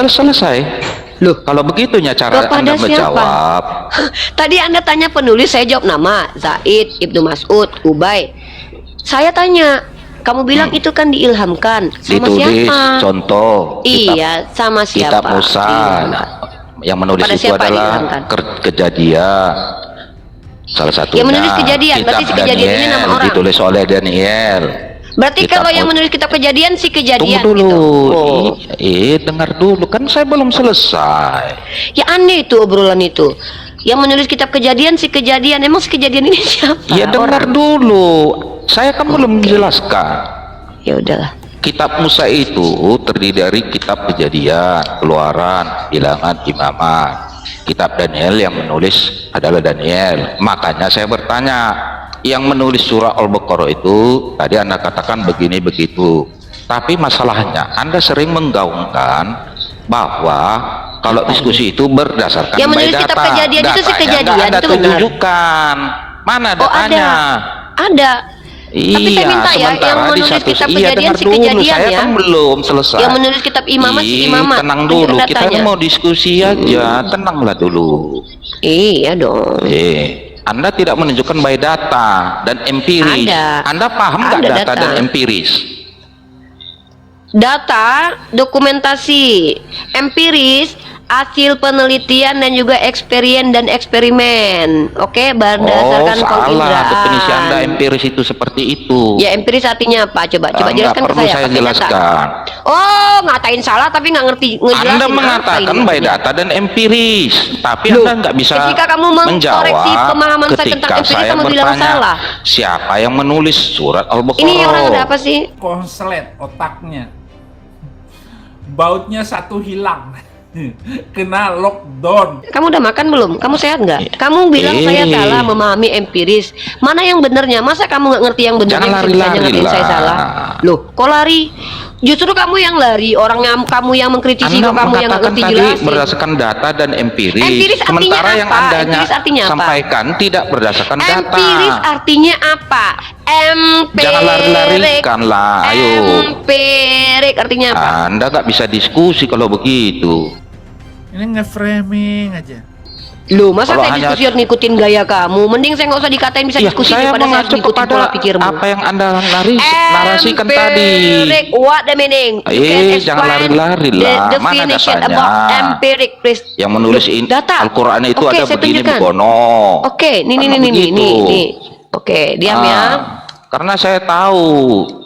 selesai. Loh, kalau begitunya cara Kepada Anda siapa? menjawab. Tadi Anda tanya penulis, saya jawab nama, Zaid, Ibnu Mas'ud, Ubay. Saya tanya, kamu bilang itu kan diilhamkan. Sama Ditulis siapa? contoh Iya, sama siapa? kitab Musa. Iya. Yang menulis Kepada itu siapa adalah diilhamkan? Kejadian. Salah satunya Yang menulis Kejadian, berarti si kitab Kejadian ini nama Daniel, orang. ditulis oleh Daniel. Berarti Kitab kalau yang Musa. menulis kitab Kejadian si Kejadian Tunggu dulu. gitu. Oh. Dengar dulu, kan saya belum selesai. Ya aneh itu obrolan itu. Yang menulis kitab Kejadian si Kejadian, emang si Kejadian ini siapa? Ya dengar Orang. dulu. Saya kan belum menjelaskan. Ya udahlah. Kitab Musa itu terdiri dari kitab Kejadian, Keluaran, Bilangan, Imamat. Kitab Daniel yang menulis adalah Daniel. Makanya saya bertanya, yang menulis surah Al-Baqarah itu tadi Anda katakan begini begitu. Tapi masalahnya Anda sering menggaungkan bahwa kalau diskusi itu berdasarkan Yang menulis by kitab data. Kejadian itu si Datanya Kejadian, nggak Anda itu benar. tunjukkan. Mana Oh datanya? ada. Tapi saya minta ya, yang menulis kitab Kejadian dengar si dulu, Kejadian saya ya. kan belum selesai. Yang menulis kitab Imamat si Imamat. Tenang Tunjukkan dulu, kita datanya. mau diskusi aja, tenanglah dulu. Iya dong. Anda tidak menunjukkan by data dan empiris. Ada. Anda paham nggak Ada data dan empiris? Data, dokumentasi, empiris, hasil penelitian dan juga experience dan eksperimen. Oke, berdasarkan salah penginderaan. definisi Anda empiris itu seperti itu. Ya empiris artinya apa? Coba Nggak jelaskan ke perlu saya. saya pakai jelaskan. data. Oh, ngatain salah tapi nggak ngerti ngejelasin. Anda apa mengatakan ini by maksudnya. data dan empiris, tapi Loh, Anda nggak bisa ketika kamu mengkoreksi menjawab pemahaman saya tentang ketika empiris, saya kamu bilang bertanya salah. siapa yang menulis surat Al-Baqarah. Ini orang ada apa sih? Konslet otaknya, bautnya satu hilang. Kena lockdown. Kamu udah makan belum? Kamu sehat nggak? Kamu bilang saya salah memahami empiris. Mana yang benernya? Masa kamu nggak ngerti yang benernya? Jangan bisa lari-lari ngatain saya lah. salah. Loh, kok lari? Justru kamu yang lari. Kamu yang mengkritisi, Anda kok kamu yang nggak mengatakan ngerti tadi jelasin. berdasarkan data dan empiris. Empiris artinya Sementara yang apa? Anda Empiris artinya apa? sampaikan tidak berdasarkan data. Empiris artinya apa? Jangan lari-larikan lah, ayo. Empirik artinya apa? Anda nggak bisa diskusi kalau begitu. Ini nge-framing aja. Loh, masa Kalau saya hanya- diskusi harus ngikutin gaya kamu? Mending saya nggak usah dikatain bisa Ya, diskusi saya daripada saya harus mengacu ngikutin kepada pola pikirmu. apa yang Anda narasikan tadi. Empiric, what the meaning? You can Jangan explain lari-lari the lah. Mana definition datanya? about empiric, please. Yang menulis Data. Al-Quran itu Oke, ada saya begini tunjukkan. begono. Oke, nih, Karena begitu. nih. Oke, diam ya. Karena saya tahu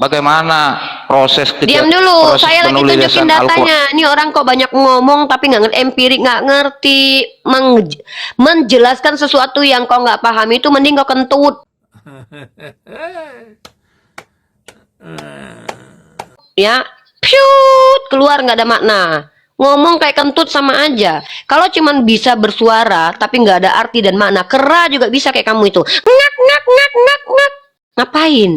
bagaimana proses Diam dulu, proses saya lagi penulisan tunjukin Al-Quran. datanya. Ini orang kok banyak ngomong tapi nggak ngerti empirik, nggak ngerti menjelaskan sesuatu yang kau nggak paham itu mending kau kentut. Ya, piut keluar nggak ada makna. Ngomong kayak kentut sama aja. Kalau cuman bisa bersuara tapi nggak ada arti dan makna, kera juga bisa kayak kamu itu. Ngak ngak ngak ngak ngak. Ngapain?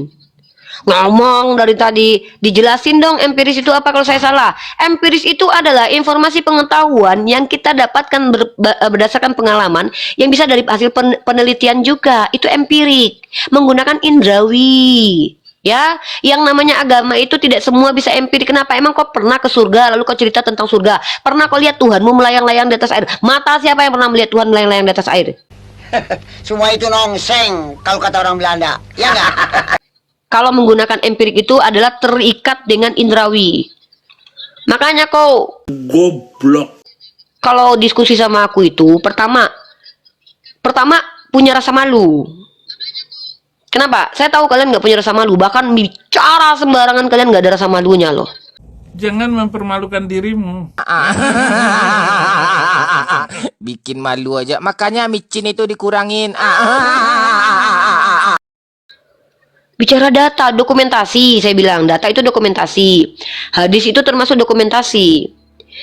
Ngomong dari tadi, dijelasin dong empiris itu apa kalau saya salah. Empiris itu adalah informasi pengetahuan yang kita dapatkan berdasarkan pengalaman yang bisa dari hasil penelitian juga. Itu empirik, menggunakan indrawi. Ya, yang namanya agama itu tidak semua bisa empirik. Kenapa? Emang kau pernah ke surga lalu kau cerita tentang surga? Pernah kau lihat Tuhanmu melayang-layang di atas air? Mata siapa yang pernah melihat Tuhan melayang-layang di atas air? Semua itu nongseng kalau kata orang Belanda, ya nggak? Kalau menggunakan empirik itu adalah terikat dengan indrawi. Makanya kau Goblok. kalau diskusi sama aku itu pertama punya rasa malu. Kenapa? Saya tahu kalian nggak punya rasa malu. Bahkan bicara sembarangan kalian nggak ada rasa malunya loh. Jangan mempermalukan dirimu. Bikin malu aja. Makanya micin itu dikurangin. Bicara data, dokumentasi, saya bilang data itu dokumentasi. Hadis itu termasuk dokumentasi.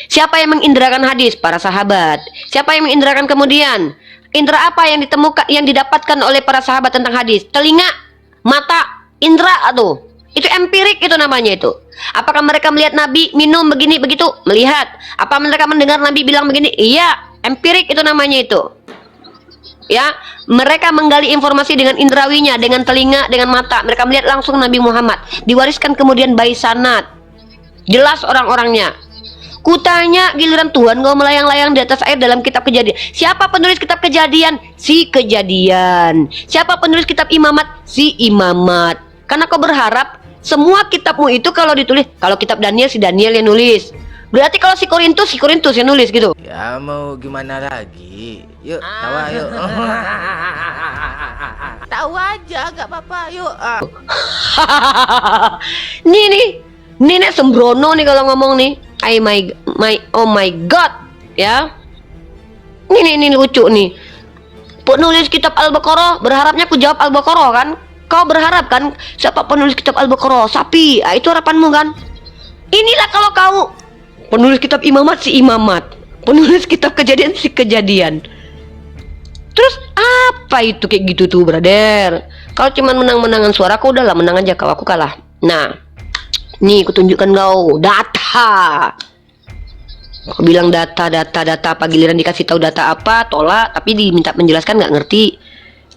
Siapa yang menginderakan hadis? Para sahabat. Siapa yang menginderakan kemudian? Indera apa yang ditemukan, yang didapatkan oleh para sahabat tentang hadis? Telinga, mata, indera tuh. Itu empirik itu namanya itu. Apakah mereka melihat Nabi minum begini begitu? Melihat. Apa mereka mendengar Nabi bilang begini? Iya, empirik itu namanya itu. Ya, mereka menggali informasi dengan indrawinya, dengan telinga, dengan mata. Mereka melihat langsung Nabi Muhammad. Diwariskan kemudian by sanad. Jelas orang-orangnya. Kutanya giliran Tuhan kau melayang-layang di atas air dalam kitab Kejadian. Siapa penulis kitab Kejadian? Si Kejadian. Siapa penulis kitab Imamat? Si Imamat. Karena kau berharap semua kitabmu itu kalau ditulis, kalau kitab Daniel si Daniel yang nulis. Berarti kalau si Korintus yang nulis gitu. Ya mau gimana lagi? Yuk, tawa yuk. Tahu aja, gak apa-apa. Yuk. Nih nek sembrono nih kalau ngomong nih. Oh my god, ya. Ini lucu nih. Penulis kitab Al-Baqarah berharapnya aku jawab Al-Baqarah kan? Kau berharap kan siapa penulis kitab Al-Baqarah? Sapi. Itu harapanmu kan? Inilah kalau kau penulis kitab Imamat si Imamat, penulis kitab Kejadian si Kejadian. Terus apa itu kayak gitu tuh, brother? Kalau cuman menang-menangan suara, aku udahlah menang aja, kalau aku kalah. Nah, nih aku tunjukkan kau data. Aku bilang data apa, giliran dikasih tahu data apa, tolak, tapi diminta menjelaskan nggak ngerti.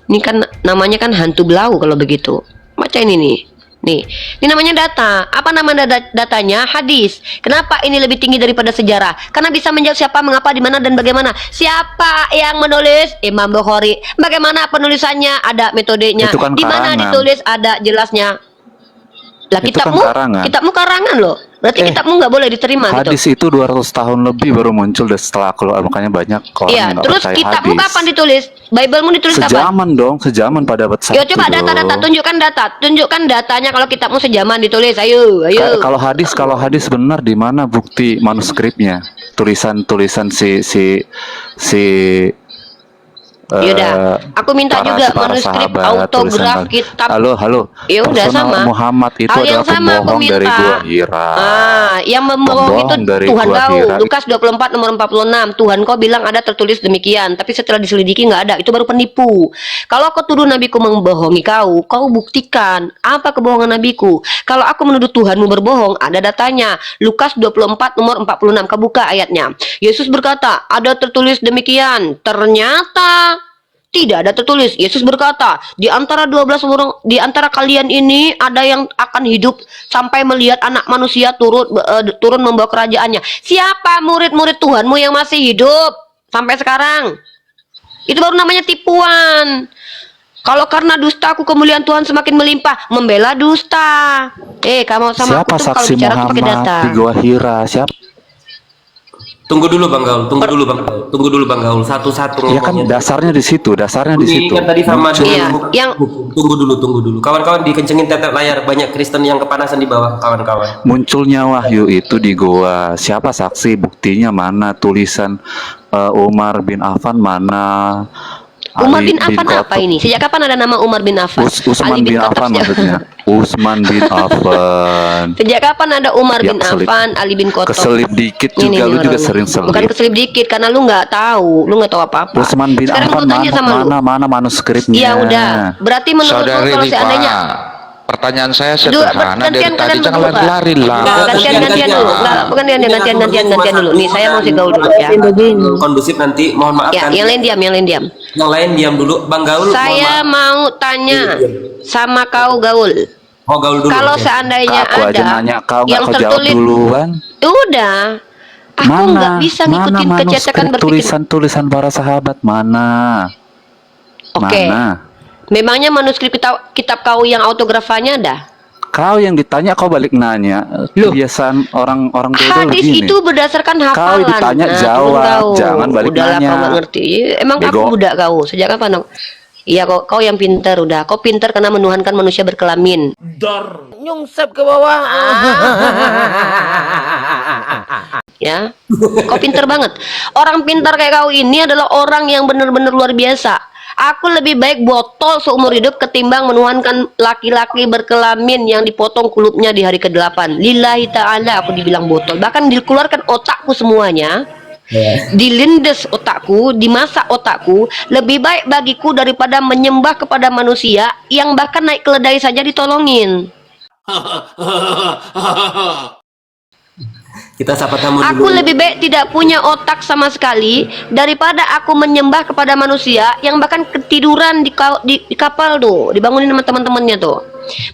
Ini kan namanya kan hantu belau kalau begitu. Baca ini nih. Nih, ini namanya data. Apa nama datanya? Hadis. Kenapa ini lebih tinggi daripada sejarah? Karena bisa menjawab siapa, mengapa, di mana, dan bagaimana. Siapa yang menulis? Imam Bukhari. Bagaimana penulisannya? Ada metodenya. Itu kan di mana karangan. ditulis? Ada jelasnya. Lah Itu kan karangan. kitabmu karangan loh. Berarti kitabmu nggak boleh diterima Hadis gitu. itu 200 tahun lebih baru muncul dan setelah keluar, makanya banyak orang Iya, yang nggak terus percaya kitabmu hadis. kapan ditulis? Biblemu ditulis kapan? Sejaman dong, sejaman pada abad 1. Yo coba data, tunjukkan datanya kalau kitabmu sejaman ditulis. Ayo. Kalau hadis benar, di mana bukti manuskripnya? Tulisan Yaudah, aku minta juga manuskrip autograf kitab. Halo. Ya udah Personal sama. Muhammad itu Hal yang adalah sama aku pembohong minta. dari Gua Hira. Yang membohong itu Pembohong dari Tuhan Gua kau. Hira. Lukas 24 nomor 46. Tuhan kau bilang ada tertulis demikian, tapi setelah diselidiki nggak ada. Itu baru penipu. Kalau kau tuduh nabiku membohongi kau buktikan apa kebohongan nabiku. Kalau aku menuduh Tuhanmu berbohong, ada datanya. Lukas 24 nomor 46. Kau buka ayatnya. Yesus berkata, ada tertulis demikian. Ternyata tidak ada tertulis. Yesus berkata, di antara 12 orang, di antara kalian ini ada yang akan hidup sampai melihat anak manusia turun membawa kerajaannya. Siapa murid-murid Tuhanmu yang masih hidup sampai sekarang? Itu baru namanya tipuan. Kalau karena dusta aku kemuliaan Tuhan semakin melimpah, membela dusta. Kamu sama Siapa aku tuh kalau saksi bicara tuh pakai data. Muhammad di Gua Hira? Siapa? Tunggu dulu Bang Gaul, satu-satu Ya kan ngomongnya. dasarnya di situ. Ini kan tadi sama Iya, yang Tunggu dulu. Kawan-kawan dikencengin tetep layar, banyak Kristen yang kepanasan di bawah, kawan-kawan. Munculnya wahyu itu di goa. Siapa saksi? Buktinya mana? Tulisan Umar bin Affan mana? Umar Ali bin Affan apa Khattab. ini? Sejak kapan ada nama Umar bin Affan? Usman Ali bin Khattab Affan sejak- maksudnya. Usman bin Affan. Sejak kapan ada Umar Ya, bin keselip. Affan, Ali bin Khattab? Keselip dikit Ini juga, lu juga orangnya. sering selip. Bukan keselip dikit, karena lu nggak tahu apa-apa. Usman bin Sekarang Affan gua tanya sama lu. mana manuskripnya? Ya udah, berarti menurut lu Saudari kalau Rifa, seandainya pertanyaan saya Dulu, sederhana dari gantian tadi kalian jangan berdua. lari lah. gantian dulu. Enggak, bukan gantian dulu. Nih, saya mau si Gaul dulu ya. Kondusif nanti, mohon maaf Ya, kan. yang lain diam. Yang lain diam dulu. Bang Gaul, mohon Saya maaf. mau tanya sama kau Gaul. Oh, Gaul dulu. Kalau Oke. seandainya Aku aja ada nanya kau, nggak yang kau jawab tertulis, duluan. udah. Aku nggak bisa ngikutin kecetakan berpikir. Tulisan para sahabat mana? Oke. Mana? Memangnya manuskrip kitab kau yang autografannya ada? Kau yang ditanya, kau balik nanya. Kebiasaan orang dulu Hadis begini. itu berdasarkan hafalan. Kau ditanya, Nah, jawab. turun kau. Jangan balik Udahlah, nanya. kau nggak ngerti. Emang aku Bego. budak kau. Sejak kapan dong? Iya, kau yang pintar udah. Kau pintar karena menuhankan manusia berkelamin. Nyungsep ke bawah. Ya, kau pintar banget. Orang pintar kayak kau ini adalah orang yang benar-benar luar biasa. Aku lebih baik botol seumur hidup ketimbang menuhankan laki-laki berkelamin yang dipotong kulupnya di hari ke-8. Lillahi ta'ala aku dibilang botol. Bahkan dikeluarkan otakku semuanya. Dilindes otakku, dimasak otakku. Lebih baik bagiku daripada menyembah kepada manusia yang bahkan naik keledai saja ditolongin. Kita sapa tamu Aku dulu. lebih baik tidak punya otak sama sekali daripada aku menyembah kepada manusia yang bahkan ketiduran di kapal tuh, dibangunin sama teman-temannya tuh.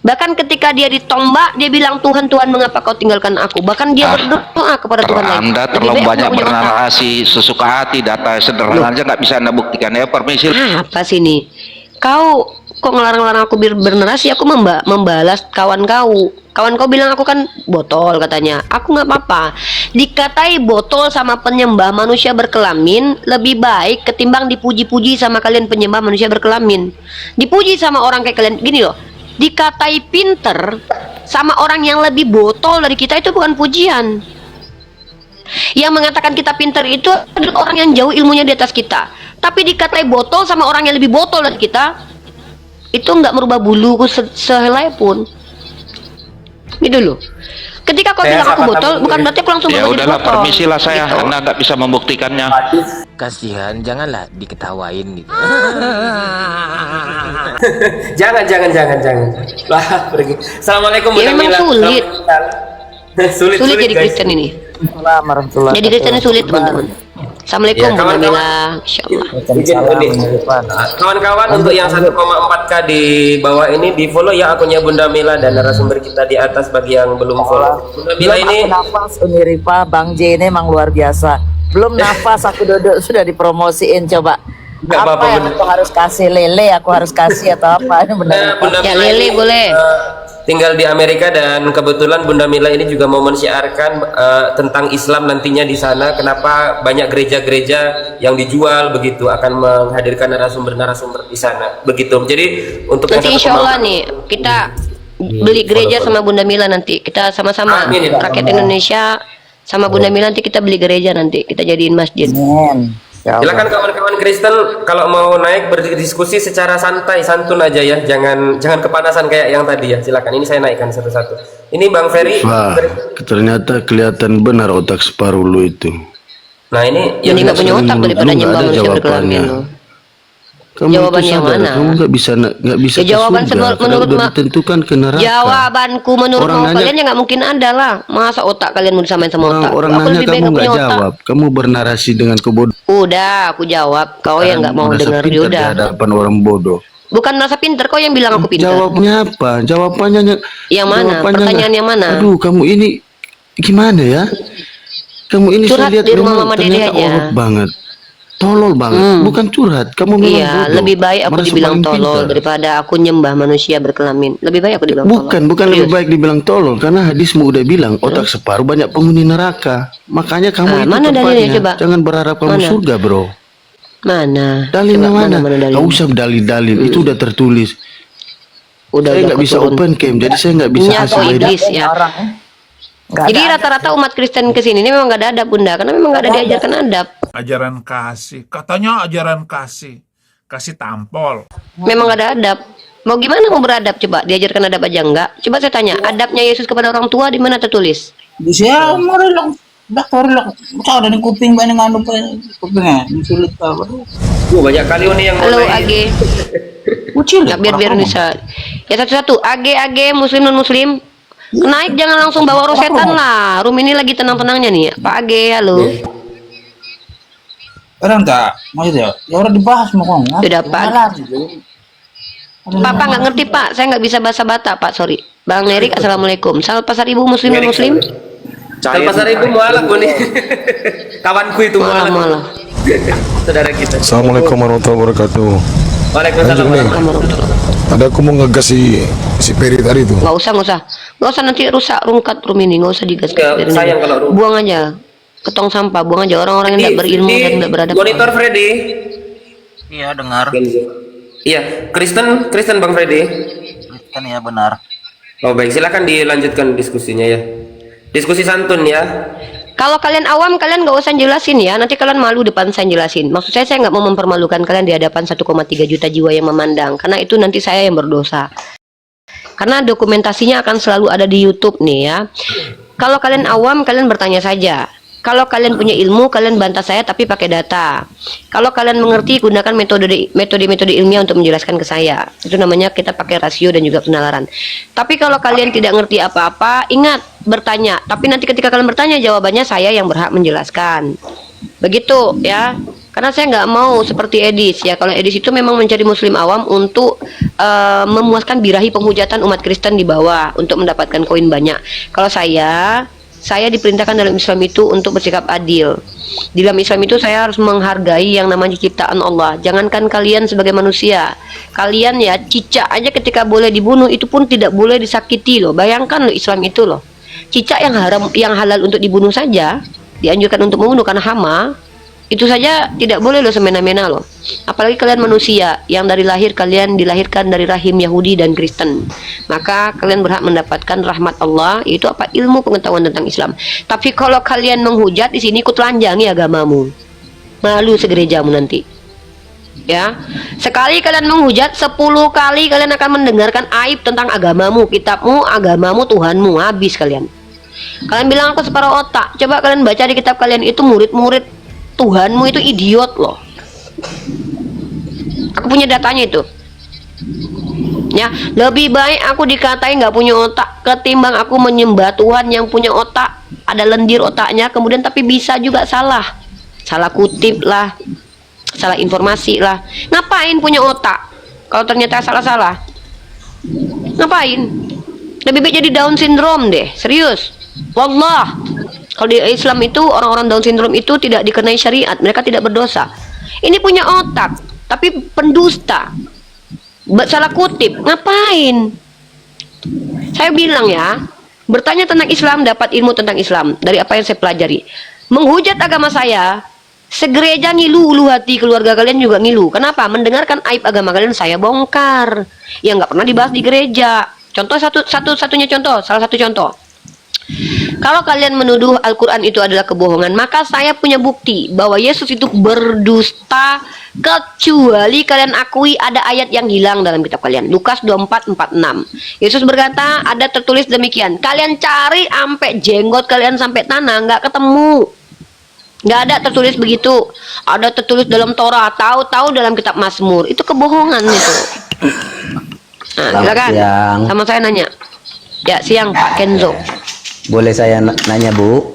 Bahkan ketika dia ditombak, dia bilang, Tuhan, Tuhan, mengapa kau tinggalkan aku? Bahkan dia berdoa kepada Tuhan lagi. Anda Lebih terlalu baik aku banyak nggak punya otak. bernarasi sesuka hati, data sederhana aja nggak bisa Anda buktikan. Ya permisi. Apa sih ini? Kau kok ngelarang-larang aku bernarasi? Aku membalas kawan kau. Kawan kau bilang aku kan botol katanya. Aku nggak apa-apa. Dikatai botol sama penyembah manusia berkelamin lebih baik ketimbang dipuji-puji sama kalian penyembah manusia berkelamin. Dipuji sama orang kayak kalian gini loh. Dikatai pinter sama orang yang lebih botol dari kita itu bukan pujian. Yang mengatakan kita pinter itu adalah orang yang jauh ilmunya di atas kita. Tapi dikatai botol sama orang yang lebih botol dari kita, itu nggak merubah buluku sehelai pun. Gitu loh. Ketika kau Saya bilang aku sapa botol, tamu bukan dulu. berarti aku langsung Ya berubah jadi udahlah, botol. permisilah saya. Gitu. Anda nggak bisa membuktikannya. Kasihan, janganlah diketawain gitu. Jangan. Lah, pergi. Assalamualaikum Ya, Bunda memang Mila. sulit. sulit Jadi guys. Kristen ini. Assalamualaikum warahmatullahi Jadi Kristen ini sulit teman-teman. Assalamualaikum Ya, Bunda kawan-kawan. Mila. Insyaallah. Izin unik. Kawan-kawan, untuk yang 1,4K di bawah ini di follow ya akunnya Bunda Mila dan narasumber kita di atas bagi yang belum follow. Bunda Mila Belum ini aku nafas Uniripa, Bang J ini emang luar biasa. Belum nafas aku duduk sudah dipromosiin, coba. Nggak Apa apa-apa, yang Bunda. aku harus kasih lele, aku harus kasih atau apa? Ini benar. Bunda Ya, Mila Lili ini, boleh. tinggal di Amerika dan kebetulan Bunda Mila ini juga mau mensiarkan tentang Islam nantinya di sana. Kenapa banyak gereja-gereja yang dijual begitu akan menghadirkan narasumber-narasumber di sana begitu. Jadi untuk Nanti yang insya Allah 1,4K nih kita beli gereja sama Bunda Mila nanti. Kita sama-sama Amin, ya. rakyat Indonesia sama Bunda Mila nanti kita beli gereja nanti. Kita jadiin masjid. Amin. Ya Allah. Silakan kawan-kawan Kristen kalau mau naik berdiskusi secara santai, santun aja ya, jangan kepanasan kayak yang tadi ya. Silakan, ini saya naikkan satu-satu. Ini Bang Ferry. Wah, ternyata kelihatan benar otak separuh lu itu. Nah ini yang Mending nggak punya otak Lu daripada nggak nyembah ada manusia jawabannya. berkelamin loh. Kamu Jawaban itu yang sadar, mana? kamu nggak bisa Ya, ke jawaban surga, karena menurut udah ditentukan ke neraka. Jawabanku menurut Orang mau nanya- kalian ya nggak mungkin ada lah. Masa otak kalian mau disamain sama otak? Orang Aku nanya lebih baik kamu nggak nggak punya otak. jawab, kamu bernarasi dengan kebodohan. Udah, aku jawab. Kau yang nggak mau Merasa dengar pintar udah. di hadapan orang bodoh. Bukan merasa pinter, kau yang bilang aku pinter. Jawabnya apa? Jawabannya Yang mana? jawabannya Pertanyaan nggak- yang mana? Aduh, kamu ini gimana ya? Kamu ini Curhat saya lihat di rumah memang Mama Dede ternyata aja. orok banget. Tolol banget, bukan curhat. Kamu memang Iya, bodoh. lebih baik aku Merasa dibilang paling tolol pintar. daripada aku nyembah manusia berkelamin. Lebih baik aku dibilang Bukan, tolol. bukan lebih Serius. baik dibilang tolol karena hadismu udah bilang otak separuh banyak penghuni neraka. Makanya kamu Ah, itu mana dalilnya, tempatnya. coba? Jangan berharap kamu Mana? surga, bro. Mana? Dalilnya Coba, mana? dalilnya? Gak usah dalil-dalil, itu udah tertulis. Udah Saya nggak aku bisa turun. open cam, jadi saya nggak bisa Minyak kasih kok beda. iblis ya. Orang nggak Jadi ada. rata-rata umat Kristen kesini ini memang nggak ada adab bunda, karena memang nggak ada diajarkan adab. Ajaran kasih. Katanya ajaran kasih. Kasih tampol. Memang nggak ada adab. Mau gimana mau beradab coba? Diajarkan adab aja enggak? Coba saya tanya, adabnya Yesus kepada orang tua di mana tertulis? Di siya umur lang. Dokter lang. Sa ada ng kuping ba ng ano pa kuping sulit pa ba? banyak kali ini yang Halo mulai- AG. Ucil. Nggak biar bisa. Ya satu-satu. AG Muslim non Muslim. Naik jangan langsung bawa rosetan lah. Room ini lagi tenang-tenangnya nih. Pak AG, halo. Orang tak, maksudnya ya orang dibahas mau kok. Sudah, Pak. Papa nggak ngerti Pak. Saya nggak bisa bahasa Batak Pak. Sorry. Bang Erik, assalamualaikum. Salam pasar ibu Muslim non Muslim. Kalau pasar ibu mualaf gue nih. Kawanku itu mualaf. Malah. Saudara kita. Assalamualaikum warahmatullahi wabarakatuh. Waalaikumsalam. Ada aku mau ngegas si Peri tadi tuh. Nggak usah nanti rusak rungkat room ini. Nggak usah digas. Ya, Biarin sayang aja. kalau rusak. Buang aja. Ketong sampah. Buang aja orang-orang yang tidak berilmu dan tidak beradab. Monitor Freddy. Iya dengar. Iya, Kristen Bang Freddy. Kan ya benar. Oh baik, silakan dilanjutkan diskusinya ya. Diskusi santun ya. Kalau kalian awam, kalian nggak usah jelasin ya. Nanti kalian malu depan saya jelasin. Maksud saya nggak mau mempermalukan kalian di hadapan 1,3 juta jiwa yang memandang. Karena itu nanti saya yang berdosa. Karena dokumentasinya akan selalu ada di YouTube nih ya. Kalau kalian awam, kalian bertanya saja. Kalau kalian punya ilmu, kalian bantah saya tapi pakai data. Kalau kalian mengerti, gunakan metode-metode ilmiah untuk menjelaskan ke saya. Itu namanya kita pakai rasio dan juga penalaran. Tapi kalau kalian tidak ngerti apa-apa, ingat bertanya. Tapi nanti ketika kalian bertanya, jawabannya saya yang berhak menjelaskan. Begitu ya. Karena saya nggak mau seperti Edis ya. Kalau Edis itu memang mencari muslim awam untuk memuaskan birahi penghujatan umat Kristen di bawah untuk mendapatkan koin banyak. Kalau saya diperintahkan dalam Islam itu untuk bersikap adil. Di dalam Islam itu saya harus menghargai yang namanya ciptaan Allah. Jangankan kalian sebagai manusia, kalian ya cicak aja ketika boleh dibunuh itu pun tidak boleh disakiti loh. Bayangkan loh Islam itu loh. Cicak yang haram, yang halal untuk dibunuh saja dianjurkan untuk membunuh karena hama. Itu saja tidak boleh loh semena-mena loh. Apalagi kalian manusia yang dari lahir kalian dilahirkan dari rahim Yahudi dan Kristen. Maka kalian berhak mendapatkan rahmat Allah, yaitu apa? Ilmu pengetahuan tentang Islam. Tapi kalau kalian menghujat di sini ikut telanjangi agamamu. Malu segerejamu nanti. Ya. Sekali kalian menghujat, 10 kali kalian akan mendengarkan aib tentang agamamu, kitabmu, agamamu, Tuhanmu. Habis kalian. Kalian bilang aku separuh otak. Coba kalian baca di kitab kalian itu murid-murid Tuhanmu itu idiot loh. Aku punya datanya itu. Ya, lebih baik aku dikatain nggak punya otak ketimbang aku menyembah Tuhan yang punya otak, ada lendir otaknya, kemudian tapi bisa juga salah kutip lah, salah informasi lah. Ngapain punya otak kalau ternyata salah-salah? Ngapain? Lebih baik jadi Down syndrome deh, serius. Wallah. Kalau di Islam itu orang-orang Down syndrome itu tidak dikenai syariat, mereka tidak berdosa. Ini punya otak, tapi pendusta, salah kutip, ngapain? Saya bilang ya, bertanya tentang Islam dapat ilmu tentang Islam dari apa yang saya pelajari. Menghujat agama saya, segereja ngilu, ulu hati keluarga kalian juga ngilu. Kenapa? Mendengarkan aib agama kalian saya bongkar, yang nggak pernah dibahas di gereja. Contoh satu-satunya contoh, salah satu contoh. Kalau kalian menuduh Al-Quran itu adalah kebohongan, maka saya punya bukti bahwa Yesus itu berdusta kecuali kalian akui ada ayat yang hilang dalam kitab kalian. Lukas 24:46. Yesus berkata, ada tertulis demikian. Kalian cari sampai jenggot kalian sampai tanah, nggak ketemu. Nggak ada tertulis begitu. Ada tertulis dalam Torah, tahu-tahu dalam kitab Mazmur. Itu kebohongan itu. Nah, silakan. Sama saya nanya. Ya, siang Pak Kenzo. Boleh saya nanya, Bu?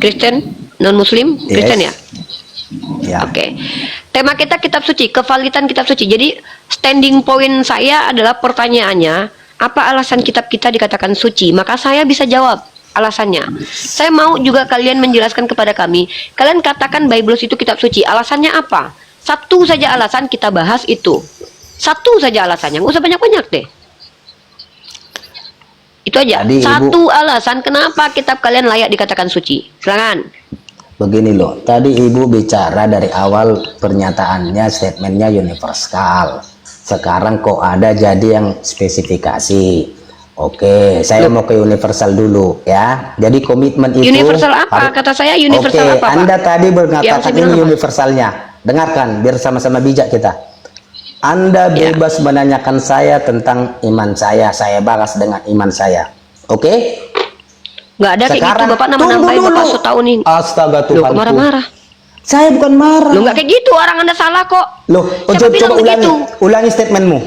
Kristen, non-Muslim, Yes. Kristen ya? Ya. Oke. Tema kita kitab suci, kevalitan kitab suci. Jadi standing point saya adalah pertanyaannya, apa alasan kitab kita dikatakan suci? Maka saya bisa jawab alasannya. Saya mau juga kalian menjelaskan kepada kami. Kalian katakan Bible itu kitab suci. Alasannya apa? Satu saja alasan kita bahas itu. Satu saja alasannya, nggak usah banyak-banyak deh. Itu aja. Tadi satu alasan kenapa kitab kalian layak dikatakan suci. Silakan. Begini loh, tadi Ibu bicara dari awal pernyataannya, statementnya universal. Sekarang kok ada jadi yang spesifikasi. Oke, saya mau ke universal dulu ya. Jadi komitmen itu universal apa? Kata saya universal apa, Pak? Anda tadi berkata Ya, saya bilang ini apa? universalnya. Dengarkan, biar sama-sama bijak kita. Anda bebas menanyakan saya tentang iman saya balas dengan iman saya. Oke? Nggak ada kayak gitu, Bapak nama-namain, Bapak so tahu nih. Astaga Loh, Tuhan. kok marah-marah? Saya bukan marah. Lo nggak kayak gitu, orang Anda salah kok. Loh, Siapa bilang coba begitu? ulangi statementmu.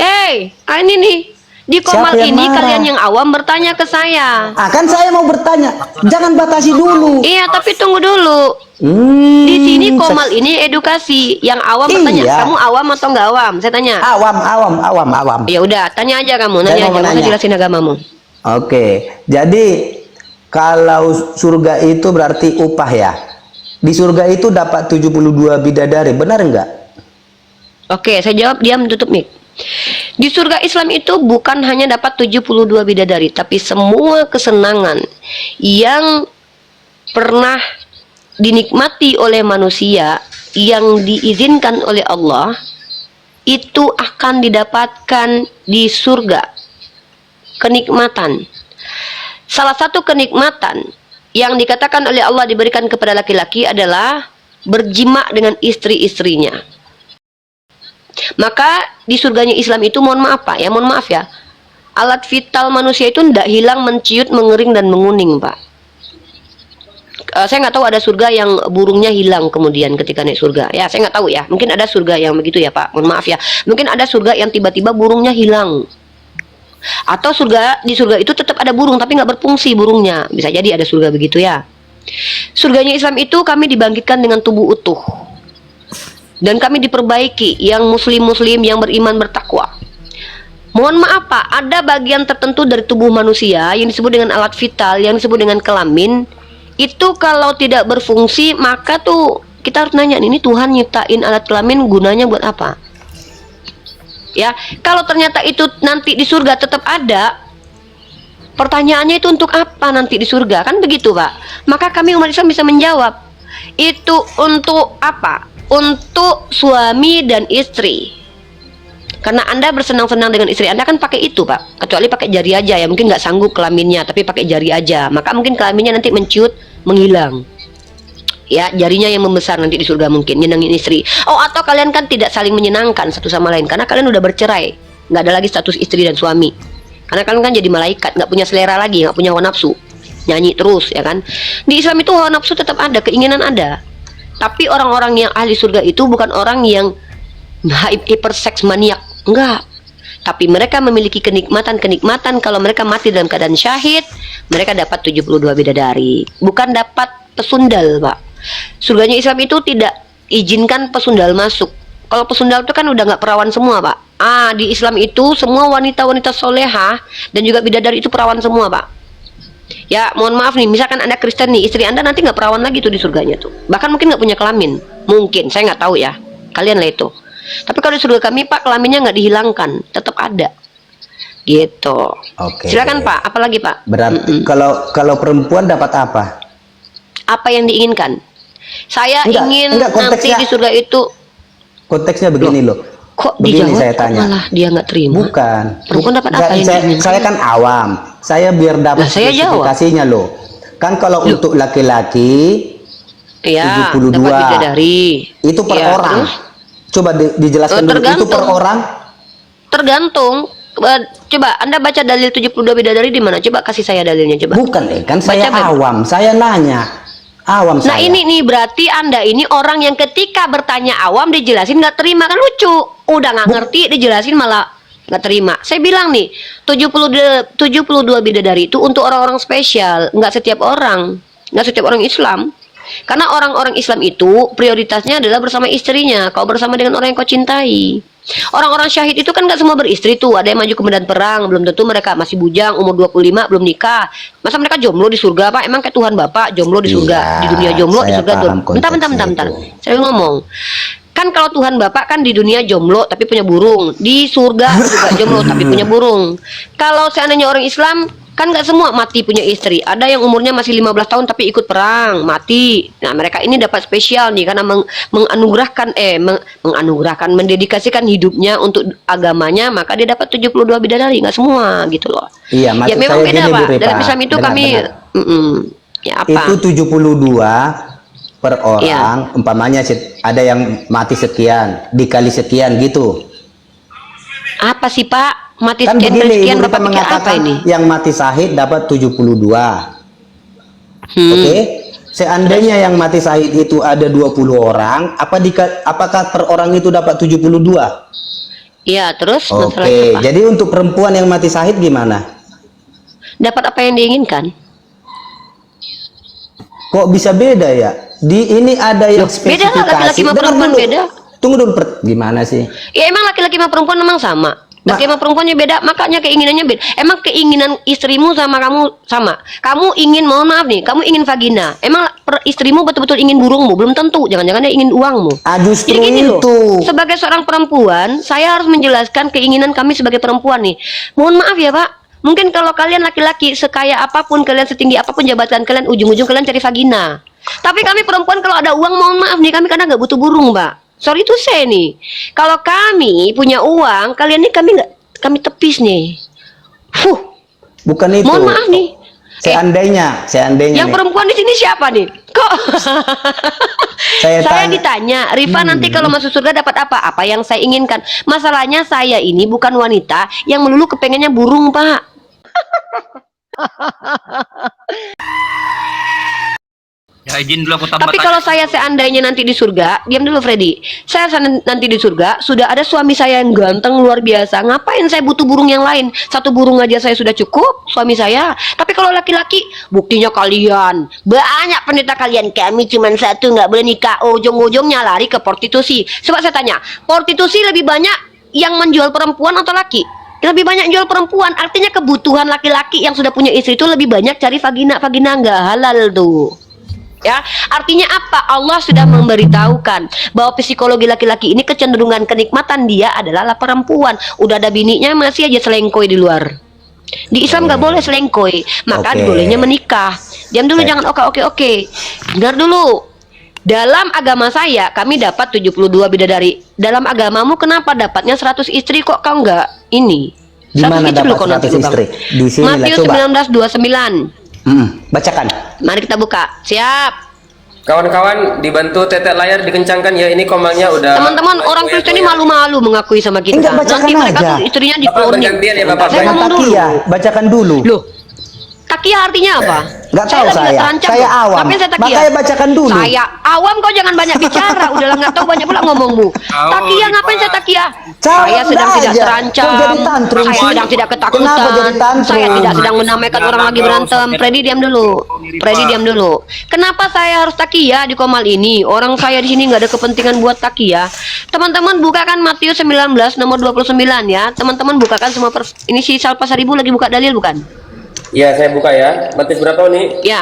Ini nih. Di Komal Siapa yang ini marah? kalian yang awam bertanya ke saya. Kan saya mau bertanya. Jangan batasi dulu. Iya, tapi tunggu dulu. Di sini Komal ini edukasi. Yang awam bertanya, Iya. kamu awam atau nggak awam? Saya tanya. Awam. Ya udah, tanya aja kamu. Saya Nanya mau aja, masa nanya. jelasin agamamu. Oke. Jadi kalau surga itu berarti upah ya. Di surga itu dapat 72 bidadari, benar enggak? Oke, saya jawab, diam, tutup mic. Di surga Islam itu bukan hanya dapat 72 bidadari, tapi semua kesenangan yang pernah dinikmati oleh manusia yang diizinkan oleh Allah itu akan didapatkan di surga. Kenikmatan. Salah satu kenikmatan yang dikatakan oleh Allah diberikan kepada laki-laki adalah berjima dengan istri-istrinya. Maka di surganya Islam itu mohon maaf ya, alat vital manusia itu tidak hilang, menciut, mengering dan menguning, Pak. saya nggak tahu ada surga yang burungnya hilang kemudian ketika naik surga. Ya, saya nggak tahu ya. Mungkin ada surga yang begitu ya, Pak. Mohon maaf ya. Mungkin ada surga yang tiba-tiba burungnya hilang. Atau di surga itu tetap ada burung tapi nggak berfungsi burungnya. Bisa jadi ada surga begitu ya. Surganya Islam itu kami dibangkitkan dengan tubuh utuh. Dan kami diperbaiki yang muslim-muslim yang beriman bertakwa. Mohon maaf Pak, ada bagian tertentu dari tubuh manusia yang disebut dengan alat vital, yang disebut dengan kelamin. Itu kalau tidak berfungsi maka tuh kita harus nanya, ini Tuhan nyiptain alat kelamin gunanya buat apa? Ya, kalau ternyata itu nanti di surga tetap ada, pertanyaannya itu untuk apa nanti di surga? Kan begitu Pak. Maka kami umat Islam bisa menjawab, itu untuk apa? Untuk suami dan istri. Karena Anda bersenang-senang dengan istri Anda kan pakai itu Pak. Kecuali pakai jari aja ya, mungkin nggak sanggup kelaminnya, tapi pakai jari aja. Maka mungkin kelaminnya nanti menciut, menghilang. Ya, jarinya yang membesar nanti di surga mungkin, nyenengin istri. Oh, atau kalian kan tidak saling menyenangkan satu sama lain, karena kalian udah bercerai. Nggak ada lagi status istri dan suami. Karena kalian kan jadi malaikat, nggak punya selera lagi, nggak punya hawa nafsu. Nyanyi terus, ya kan. Di Islam itu hawa nafsu tetap ada, keinginan ada. Tapi orang-orang yang ahli surga itu bukan orang yang hyperseks maniak. Enggak, tapi mereka memiliki kenikmatan kalau mereka mati dalam keadaan syahid, mereka dapat 72 bidadari, bukan dapat pesundal Pak. Surganya Islam itu tidak izinkan pesundal masuk. Kalau pesundal itu kan udah nggak perawan semua Pak. Di Islam itu semua wanita-wanita solehah dan juga bidadari itu perawan semua Pak. Ya mohon maaf nih, misalkan Anda Kristen nih, istri Anda nanti nggak perawan lagi tuh di surganya tuh, bahkan mungkin nggak punya kelamin, mungkin, saya nggak tahu ya, kalian lah itu. Tapi kalau di surga kami Pak, kelaminnya nggak dihilangkan, tetap ada. Gitu. Oke. Silakan Pak, apalagi Pak? Berarti kalau perempuan dapat apa? Apa yang diinginkan? Saya ingin enggak, nanti di surga itu. Konteksnya begini loh. Kok Begini dijawab saya tanya. malah dia nggak terima? Bukan. Perempuan dapat apa yang diinginkan? Saya kan awam. Saya biar dapat spesifikasinya loh. Kan kalau untuk laki-laki ya, 72 dapat bidadari. Itu per Ya, orang. terus? Coba dijelaskan dulu, itu per orang? Tergantung. Coba Anda baca dalil 72 bidadari di mana? Coba kasih saya dalilnya coba. Bukan deh, kan saya awam. Saya nanya. Awam nah saya. ini nih berarti Anda ini orang yang ketika bertanya awam dijelasin nggak terima, kan lucu. Udah nggak ngerti dijelasin malah nggak terima. Saya bilang nih 72 bidadari itu untuk orang-orang spesial, nggak setiap orang Islam. Karena orang-orang Islam itu prioritasnya adalah bersama istrinya, kau bersama dengan orang yang kau cintai. Orang-orang syahid itu kan nggak semua beristri tuh, ada yang maju ke medan perang, belum tentu mereka masih bujang, umur 25 belum nikah. Masa mereka jomblo di surga Pak? Emang kayak Tuhan Bapak jomblo di surga, di dunia jomblo, di surga jomblo. Bentar. Saya ngomong. Kan kalau Tuhan Bapak kan di dunia jomblo tapi punya burung, di surga juga jomblo tapi punya burung. Kalau seandainya orang Islam kan nggak semua mati punya istri, ada yang umurnya masih 15 tahun tapi ikut perang mati. Nah mereka ini dapat spesial nih karena menganugerahkan mendedikasikan hidupnya untuk agamanya, maka dia dapat 72 bidadari. Nggak semua gitu loh. Iya, ya memang saya beda gini, Pak. Bu Ripa. Dalam Islam itu kami ya apa? Itu 72 per orang, umpamanya ada yang mati sekian dikali sekian gitu. Apa sih Pak? Mati Kan sekian begini, sekian Ibu Bapak Rita pikir apa mengatakan ini? yang mati syahid dapat 72. Oke. Seandainya yang mati syahid itu ada 20 orang, apakah per orang itu dapat 72? Iya, terus Oke, jadi untuk perempuan yang mati syahid gimana? Dapat apa yang diinginkan? Kok bisa beda ya? Ini ada yang spesifikasi. Beda lah, laki-laki sama perempuan beda. Tunggu dulu, gimana sih? Ya emang laki-laki sama perempuan memang sama. Laki sama perempuannya beda, makanya keinginannya beda. Emang keinginan istrimu sama kamu sama? Kamu ingin, mohon maaf nih, kamu ingin vagina. Emang istrimu betul-betul ingin burungmu? Belum tentu, jangan-jangan dia ingin uangmu. Justru jadi gini itu. Loh, sebagai seorang perempuan, saya harus menjelaskan keinginan kami sebagai perempuan nih. Mohon maaf ya Pak, mungkin kalau kalian laki-laki sekaya apapun, kalian setinggi apapun jabatan kalian, ujung-ujung kalian cari vagina. Tapi kami perempuan kalau ada uang, mohon maaf nih, kami kadang nggak butuh burung Mbak. Sorry itu saya nih, kalau kami punya uang, kalian nih kami tepis nih. Bukan itu. Mohon maaf nih. Seandainya yang nih. perempuan di sini siapa nih? Kok saya ditanya, Rifa nanti kalau masuk surga dapat apa? Apa yang saya inginkan. Masalahnya saya ini bukan wanita yang melulu kepengennya burung, Pak. Ya izin dulu aku tambah. Tapi kalau saya seandainya nanti di surga, diam dulu Freddy. Saya nanti di surga sudah ada suami saya yang ganteng luar biasa. Ngapain saya butuh burung yang lain? Satu burung aja saya sudah cukup suami saya. Tapi kalau laki-laki, buktinya kalian banyak pendeta kalian. Kami cuma satu, nggak boleh nikah. Ujung-ujungnya lari ke prostitusi. Coba saya tanya, prostitusi lebih banyak yang menjual perempuan atau laki? Lebih banyak jual perempuan. Artinya kebutuhan laki-laki yang sudah punya istri itu lebih banyak cari vagina nggak halal tuh. Ya, artinya apa? Allah sudah memberitahukan bahwa psikologi laki-laki ini kecenderungan kenikmatan dia adalah perempuan. Udah ada bininya masih aja selengkoy di luar. Di Islam nggak boleh selengkoy, maka bolehnya menikah. Diam dulu, jangan oke. Dengar dulu. Dalam agama saya, kami dapat 72 bidadari. Dalam agamamu kenapa dapatnya 100 istri kok kau nggak ini? Di mana dapat 100 istri? Di sini lah, Matius coba. 19:29. Bacakan. Mari kita buka. Siap. Kawan-kawan dibantu tetek layar dikencangkan ya, ini komalnya udah. Teman-teman orang Kristen ini malu-malu mengakui sama kita. Enggak, bacakan Nanti mereka aja. tuh istrinya Bapak diklonin. bergantian ya Bapak. Saya ngomong dulu. Takia, bacakan dulu. Loh, takia artinya apa? Nggak tahu lagi saya. nggak terancam Saya loh. awam. Ngapain saya takia? Makanya bacakan dulu. Saya awam, kau jangan banyak bicara. Udahlah, nggak tahu banyak pula ngomongmu. Takia, ngapain saya takia? Saya sedang tidak aja. terancam. Kok jadi tantrum Saya sih? sedang tidak Kenapa ketakutan. jadi tantrum? Saya tidak sedang menamaikan orang lagi berantem. Freddy diam dulu. Freddy diam dulu. Kenapa saya harus takia di komal ini? Orang saya di sini nggak ada kepentingan buat takia. Teman-teman bukakan Matius 19 nomor 29 ya. Teman-teman bukakan semua ini si Salpa Saribu lagi buka dalil bukan? Ya, saya buka ya. Matius berapa nih? Ya.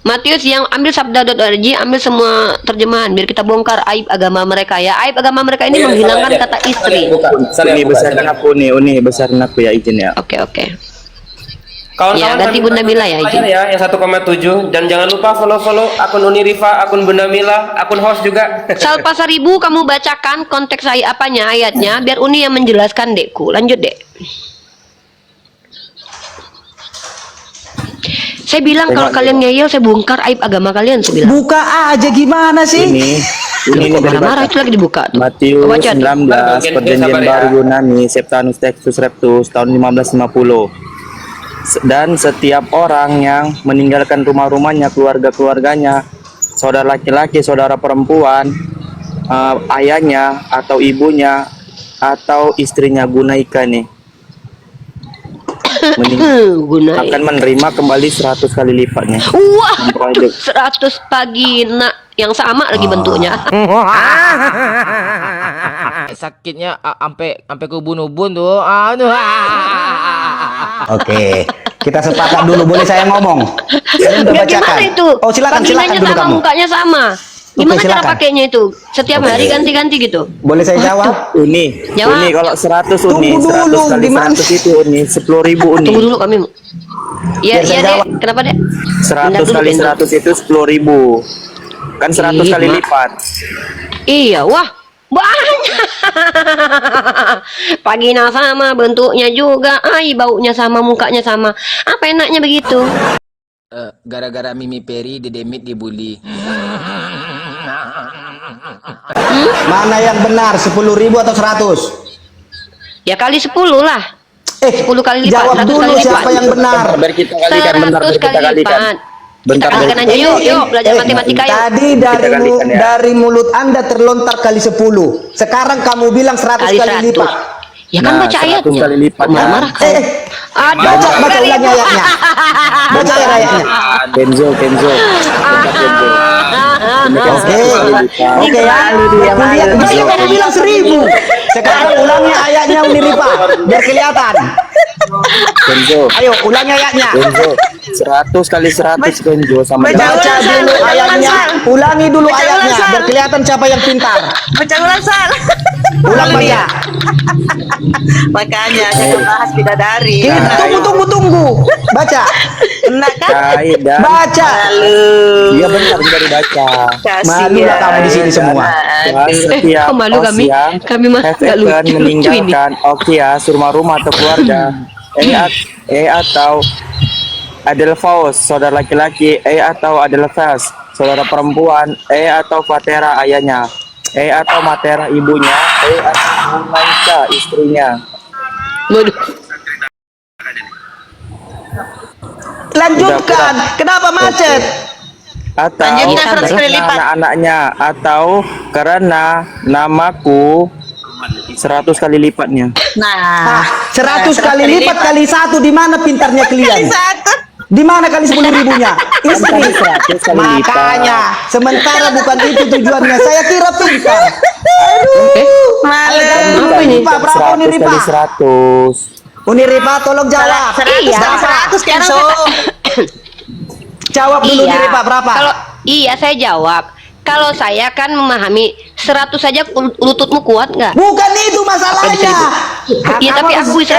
Matius yang ambil sabda.org, ambil semua terjemahan biar kita bongkar aib agama mereka ya. Aib agama mereka ini menghilangkan kata istri. Uni besarin aku nih, Uni besarin aku ya izin ya. Oke. Kawan-kawan Ya, ganti Bunda Mila ya, izin. ya yang 1,7 dan jangan lupa follow akun Uni Rifa, akun Bunda Mila, akun host juga. Salpa Saribu, kamu bacakan konteks apanya ayatnya biar Uni yang menjelaskan, Dekku. Lanjut, Dek. Saya bilang kalau kalian ngeyel, saya bongkar aib agama kalian, saya bilang. Buka aja gimana sih? Ini marah-marah itu lagi dibuka tuh. Matius Baca, 19 Perjanjian Baru Yunani Septanus Textus Reptus tahun 1550. Dan setiap orang yang meninggalkan rumah-rumahnya, keluarga-keluarganya, saudara laki-laki, saudara perempuan, ayahnya atau ibunya atau istrinya Gunaika nih akan menerima kembali 100 kali lipatnya. Wah, 100 pagi nak yang sama lagi bentuknya. Sakitnya sampai kubun-ubun tuh. Oke, kita sepakat dulu. Boleh saya ngomong? Saya udah bacakan. Gimana itu? Oh, silakan Vaginanya dulu sama, kamu. mukanya sama. Gimana cara pakainya itu? Setiap hari ganti-ganti gitu? Boleh saya jawab? Uni, Jawab. Uni kalau 100 Uni, Tunggu 100 dulu, kali gimana? 100 itu Uni, 10.000 Uni. Tunggu dulu kami. Iya, Biar saya Dek. jawab. Kenapa, Dek? 100 kali 100 itu 10.000. Kan 100 kali lipat. Iya, wah. Banyak. Vagina sama, bentuknya juga. Ay, baunya sama, mukanya sama. Apa enaknya begitu? Gara-gara Mimi Peri, Dedemit dibully. Mana yang benar, 10.000 atau 100? Ya kali 10 lah. 10 kali lipat. Jawab 100 dulu kali lipat. siapa yang benar. Biar kita kalikan, bentar, 100 kita kali kalikan. lipat. Bentar, Kita kalikan aja, yuk belajar matematika yuk. Tadi dari mulut Anda terlontar kali 10. Sekarang kamu bilang 100 Kali kali 100. lipat. Ya kan baca 100 ayatnya. kali lipat. Marah-marah kau. Baca ulangi ayatnya. Baca ayatnya. Kenzo. Bentar, Kenzo. Oke ya. Kuliah bisa kamu bilang 1000. Sekarang ulangi ayatnya Uniripa biar kelihatan. Kenzo. Ayo ulangi ayatnya. Kenzo. 100 kali 100 Kenzo sama Baca dulu ayatnya. Ulangi dulu ayatnya biar kelihatan siapa yang pintar. Baca ulang Sal. Ulang baca. Makanya jangan bahas bidadari. Tunggu. Baca. Enak kan? Baca. Iya bentar baca. Malu lah kamu di sini semua. Setiap Kok malu kami? yang Kami mah nggak lucu ini. meninggalkan Okias, rumah-rumah atau keluarga, atau adalah Faus, saudara laki-laki, atau adalah Fas, saudara perempuan, atau Fatera ayahnya, atau Matera ibunya, atau Maika istrinya. Waduh. Lanjutkan. Kenapa macet? atau Lanjutkan 100 kali lipat. anak-anaknya, atau karena namaku 100 kali lipatnya. Nah, 100 kali lipat kali 1, di mana pintarnya kalian? Di mana kali 10.000-nya? Istri. 100 kali lipat. Makanya, sementara bukan itu tujuannya. Saya kira pintar. Apa ini? Ripa, berapa 100 nih Ripa? kali 100. Uni Ripa, tolong jawab. Iya. 100 Sekarang Kenzo. Jawab dulu nih Ripa, berapa? Kalau iya saya jawab. Kalau saya kan memahami 100 saja lututmu kuat nggak? Bukan itu masalahnya. Iya tapi aku 100.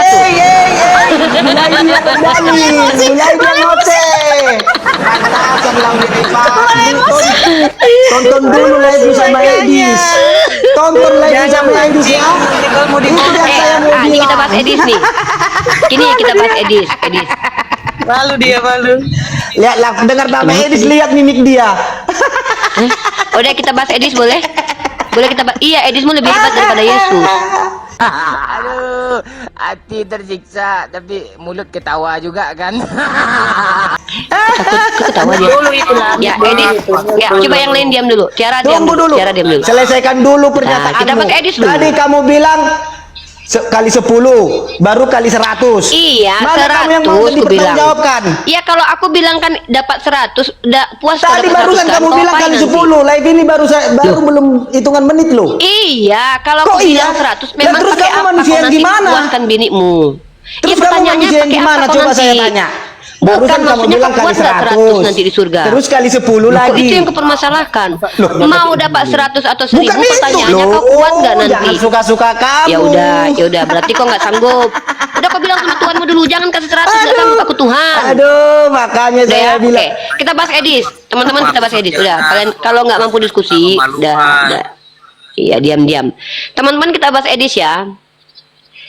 Mulai dia kembali. Mulai dia ngoceh. Pantasan lah Uni Ripa. Tonton dulu live sama Edis. Tonton live sama Edis ya. Itu yang saya mau Ini kita bilang. bahas Edis nih. Ini kita bahas Edis. Malu dia, malu. Lihatlah, dengar nama Edis, lihat mimik dia. Udah kita bahas Edis boleh? Boleh kita bahas. Iya, Edismu lebih hebat daripada Yesus. Aduh, hati tersiksa tapi mulut ketawa juga kan. Ketawa dia. Ya, Edis. Ya, coba yang lain diam dulu. Tiara diam Tunggu dulu. Tiara diam dulu. Selesaikan dulu Nah, pernyataanmu. kita bahas Edis dulu. Tadi kamu bilang kali 10, baru kali 100. Iya, Mana kamu yang mau 100 ku bilang. dipertanggungjawabkan? Iya, kalau aku bilang kan dapat 100, udah puas Tadi dapat barusan 100 kan? kamu Kau bilang apain kali nanti? 10. Live ini baru belum hitungan menit loh. Iya, kalau Kok aku iya? bilang 100 Lah, memang terus pakai kamu apa manusia kau yang nanti gimana? puaskan binimu? Terus Iya, kamu pertanyaannya manusia yang pakai gimana? apa kau Coba saya nanti? tanya. Bukan, Barusan kamu maksudnya bilang kau kali puas nggak 100 nanti di surga? Terus kali 10 Kok lagi. itu yang kepermasalahkan? Loh, Mau dapat 100 atau 1000 Bukan itu pertanyaannya loh. kau kuat nggak nanti? Jangan suka-suka kamu. Ya udah, berarti kau nggak sanggup. Udah kau bilang sama Tuhanmu dulu, jangan kasih 100, nggak sanggup aku Tuhan. Aduh, makanya Udah saya ya, bilang. oke. Kita bahas Edis, teman-teman kita bahas Edis. Udah, kalian kalau nggak mampu diskusi, udah. Iya, diam-diam. Teman-teman kita bahas Edis ya.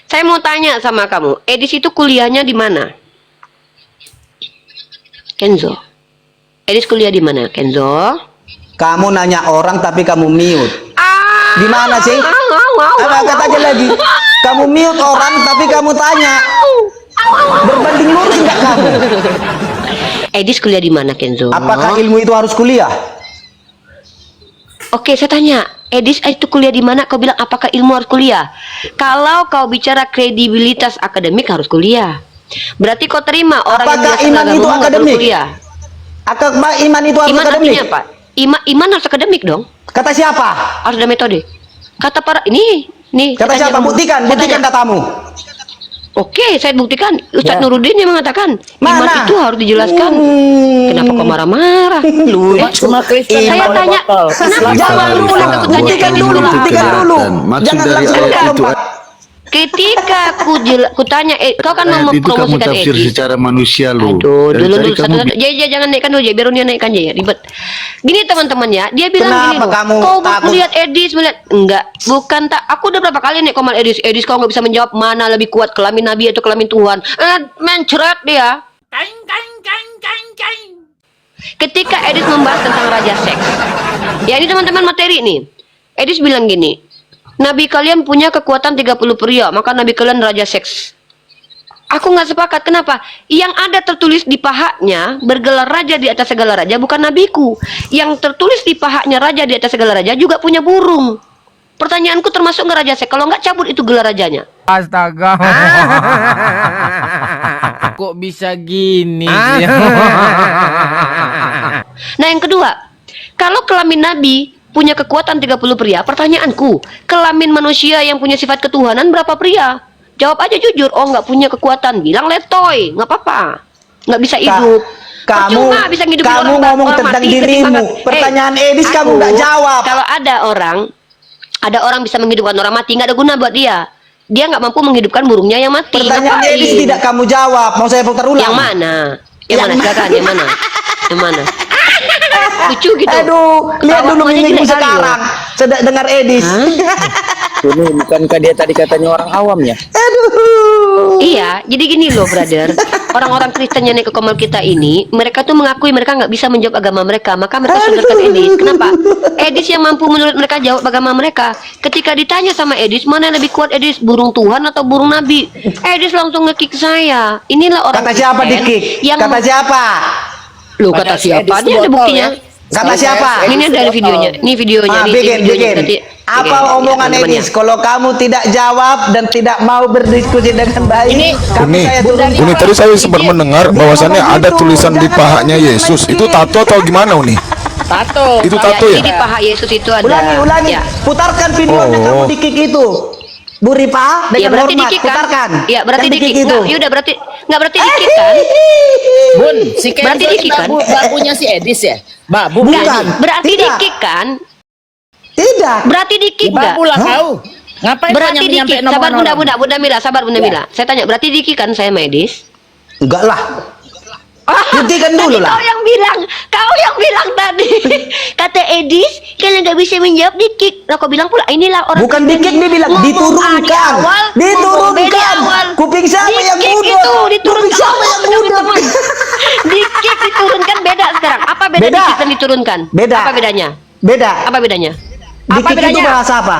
Saya mau tanya sama kamu, Edis itu kuliahnya di mana? Kenzo. Edis kuliah di mana, Kenzo? Kamu nanya orang tapi kamu mute. Gimana sih? Kata aja lagi. Kamu mute orang tapi kamu tanya. Berbanding lurus enggak kamu? Edis kuliah di mana, Kenzo? Apakah ilmu itu harus kuliah? Oke, saya tanya. Edis itu kuliah di mana? Kau bilang apakah ilmu harus kuliah? Kalau kau bicara kredibilitas akademik harus kuliah. Berarti kau terima orang Apakah yang iman itu akademik? kuliah? Apakah iman itu harus Iman akademik? artinya apa? Iman harus akademik dong. Kata siapa? Harus ada metode. Kata para nih. Kata saya siapa? tanya. Buktikan Saya tanya. datamu. Oke, saya buktikan. Ustadz Ya. Nuruddin yang mengatakan iman Mana? itu harus dijelaskan. Kenapa kau marah-marah? Cuma Kristen Saya yang tanya, botol. kenapa Jangan kamu dulu, bilang aku tanya buktikan Edis dulu, kenapa? buktikan dulu. Maksud Jangan dari langsung ayat itu, lompat. Ketika ku tanya, kau kan mau ayat itu kamu mempromosikan tafsir Edis. secara manusia Aduh, lu. Dari dulu tadi satu kamu jangan naikkan dulu, biar Unia naikkan aja ya, ribet. Gini teman-teman ya, dia bilang Kenapa gini loh, kamu kau takut? melihat Edis, melihat enggak, bukan tak. Aku udah berapa kali naik komal Edis, kau nggak bisa menjawab mana lebih kuat kelamin Nabi atau kelamin Tuhan. Mencret dia. Ketika Edis membahas tentang raja seks, ya ini teman-teman materi nih. Edis bilang gini, Nabi kalian punya kekuatan 30 pria, maka Nabi kalian raja seks. Aku nggak sepakat. Kenapa? Yang ada tertulis di pahanya bergelar raja di atas segala raja bukan nabiku. Yang tertulis di pahanya raja di atas segala raja juga punya burung. Pertanyaanku termasuk nggak raja seks? Kalau nggak cabut itu gelar rajanya. Astaga. Kok bisa gini sih? Nah yang kedua, kalau kelamin Nabi punya kekuatan 30 pria, pertanyaanku, kelamin manusia yang punya sifat ketuhanan berapa pria? Jawab aja jujur, oh nggak punya kekuatan, bilang letoy, nggak apa-apa, nggak bisa hidup. Percuma bisa ngidupin kamu orang, ngomong orang tentang mati dirimu. ketimbang- Pertanyaan Edis aku, kamu nggak jawab. Kalau ada orang bisa menghidupkan orang mati, nggak ada guna buat dia. Dia nggak mampu menghidupkan burungnya yang mati. Pertanyaan Ngapain? Edis tidak kamu jawab. Mau saya putar ulang? Yang mana? Yang mana? Silakan, yang mana? Yang mana? Lucu gitu. Aduh, lihat dulu Awak mimikmu jelek kali sekarang. Sedang dengar Edis. Ini bukankah dia tadi katanya orang awam ya? Iya, jadi gini loh, brother. Orang-orang Kristen yang naik ke komal kita ini, mereka tuh mengakui mereka nggak bisa menjawab agama mereka, maka mereka sodorkan Edis. Kenapa? Edis yang mampu menurut mereka jawab agama mereka. Ketika ditanya sama Edis, mana yang lebih kuat Edis, burung Tuhan atau burung Nabi? Edis langsung nge-kick saya. Inilah orang Kata siapa Kristen di-kick? yang Kata siapa? Loh, kata siapa? Ini ada buktinya. Kata siapa? Ini dari videonya. Ini videonya. Ah, Ini bikin. videonya. Berarti, Apa bikin. omongan Ya, teman-teman Edis? Kalau kamu tidak jawab dan tidak mau berdiskusi dengan baik, kamu saya turunkan. Uni tadi saya sempat mendengar bahwasannya ada tulisan di pahanya Yesus. Itu tato atau gimana Uni? Tato. Itu tato ya? Jadi paha Yesus itu ada. Ulangi. Ya. Putarkan videonya kamu di kick itu. Bu Ripa, Ya dengan berarti hormat, dikik kan? putarkan. Ya berarti Yang dikik. itu. Enggak, ya udah berarti enggak berarti dikik kan? Bun, si Berarti Kenzo dikik kan? babunya si Edis ya? Babu Enggak, Bukan. berarti Tidak. dikik kan? Tidak. Berarti dikik enggak? Babu lah kau. Ngapain Berarti kau nyampe dikik. Sabar Bunda Mila, sabar Bunda Mila. Saya tanya, berarti dikik kan saya Medis? Enggak lah. Buktikan dulu lah. Kau yang bilang tadi. Kata Edis, kalian nggak bisa menjawab dikik. Lah kau bilang pula, inilah orang. Bukan dikik, dia bilang ngomong diturunkan. di awal, ngomong B di awal. Kuping siapa yang Dikik mundur? itu diturunkan. Kuping siapa yang mundur? Dikik diturunkan beda sekarang. Apa beda Beda. dikik dan diturunkan? Beda. Apa bedanya? Beda. Apa bedanya? Apa Dikik itu bedanya? bahasa apa?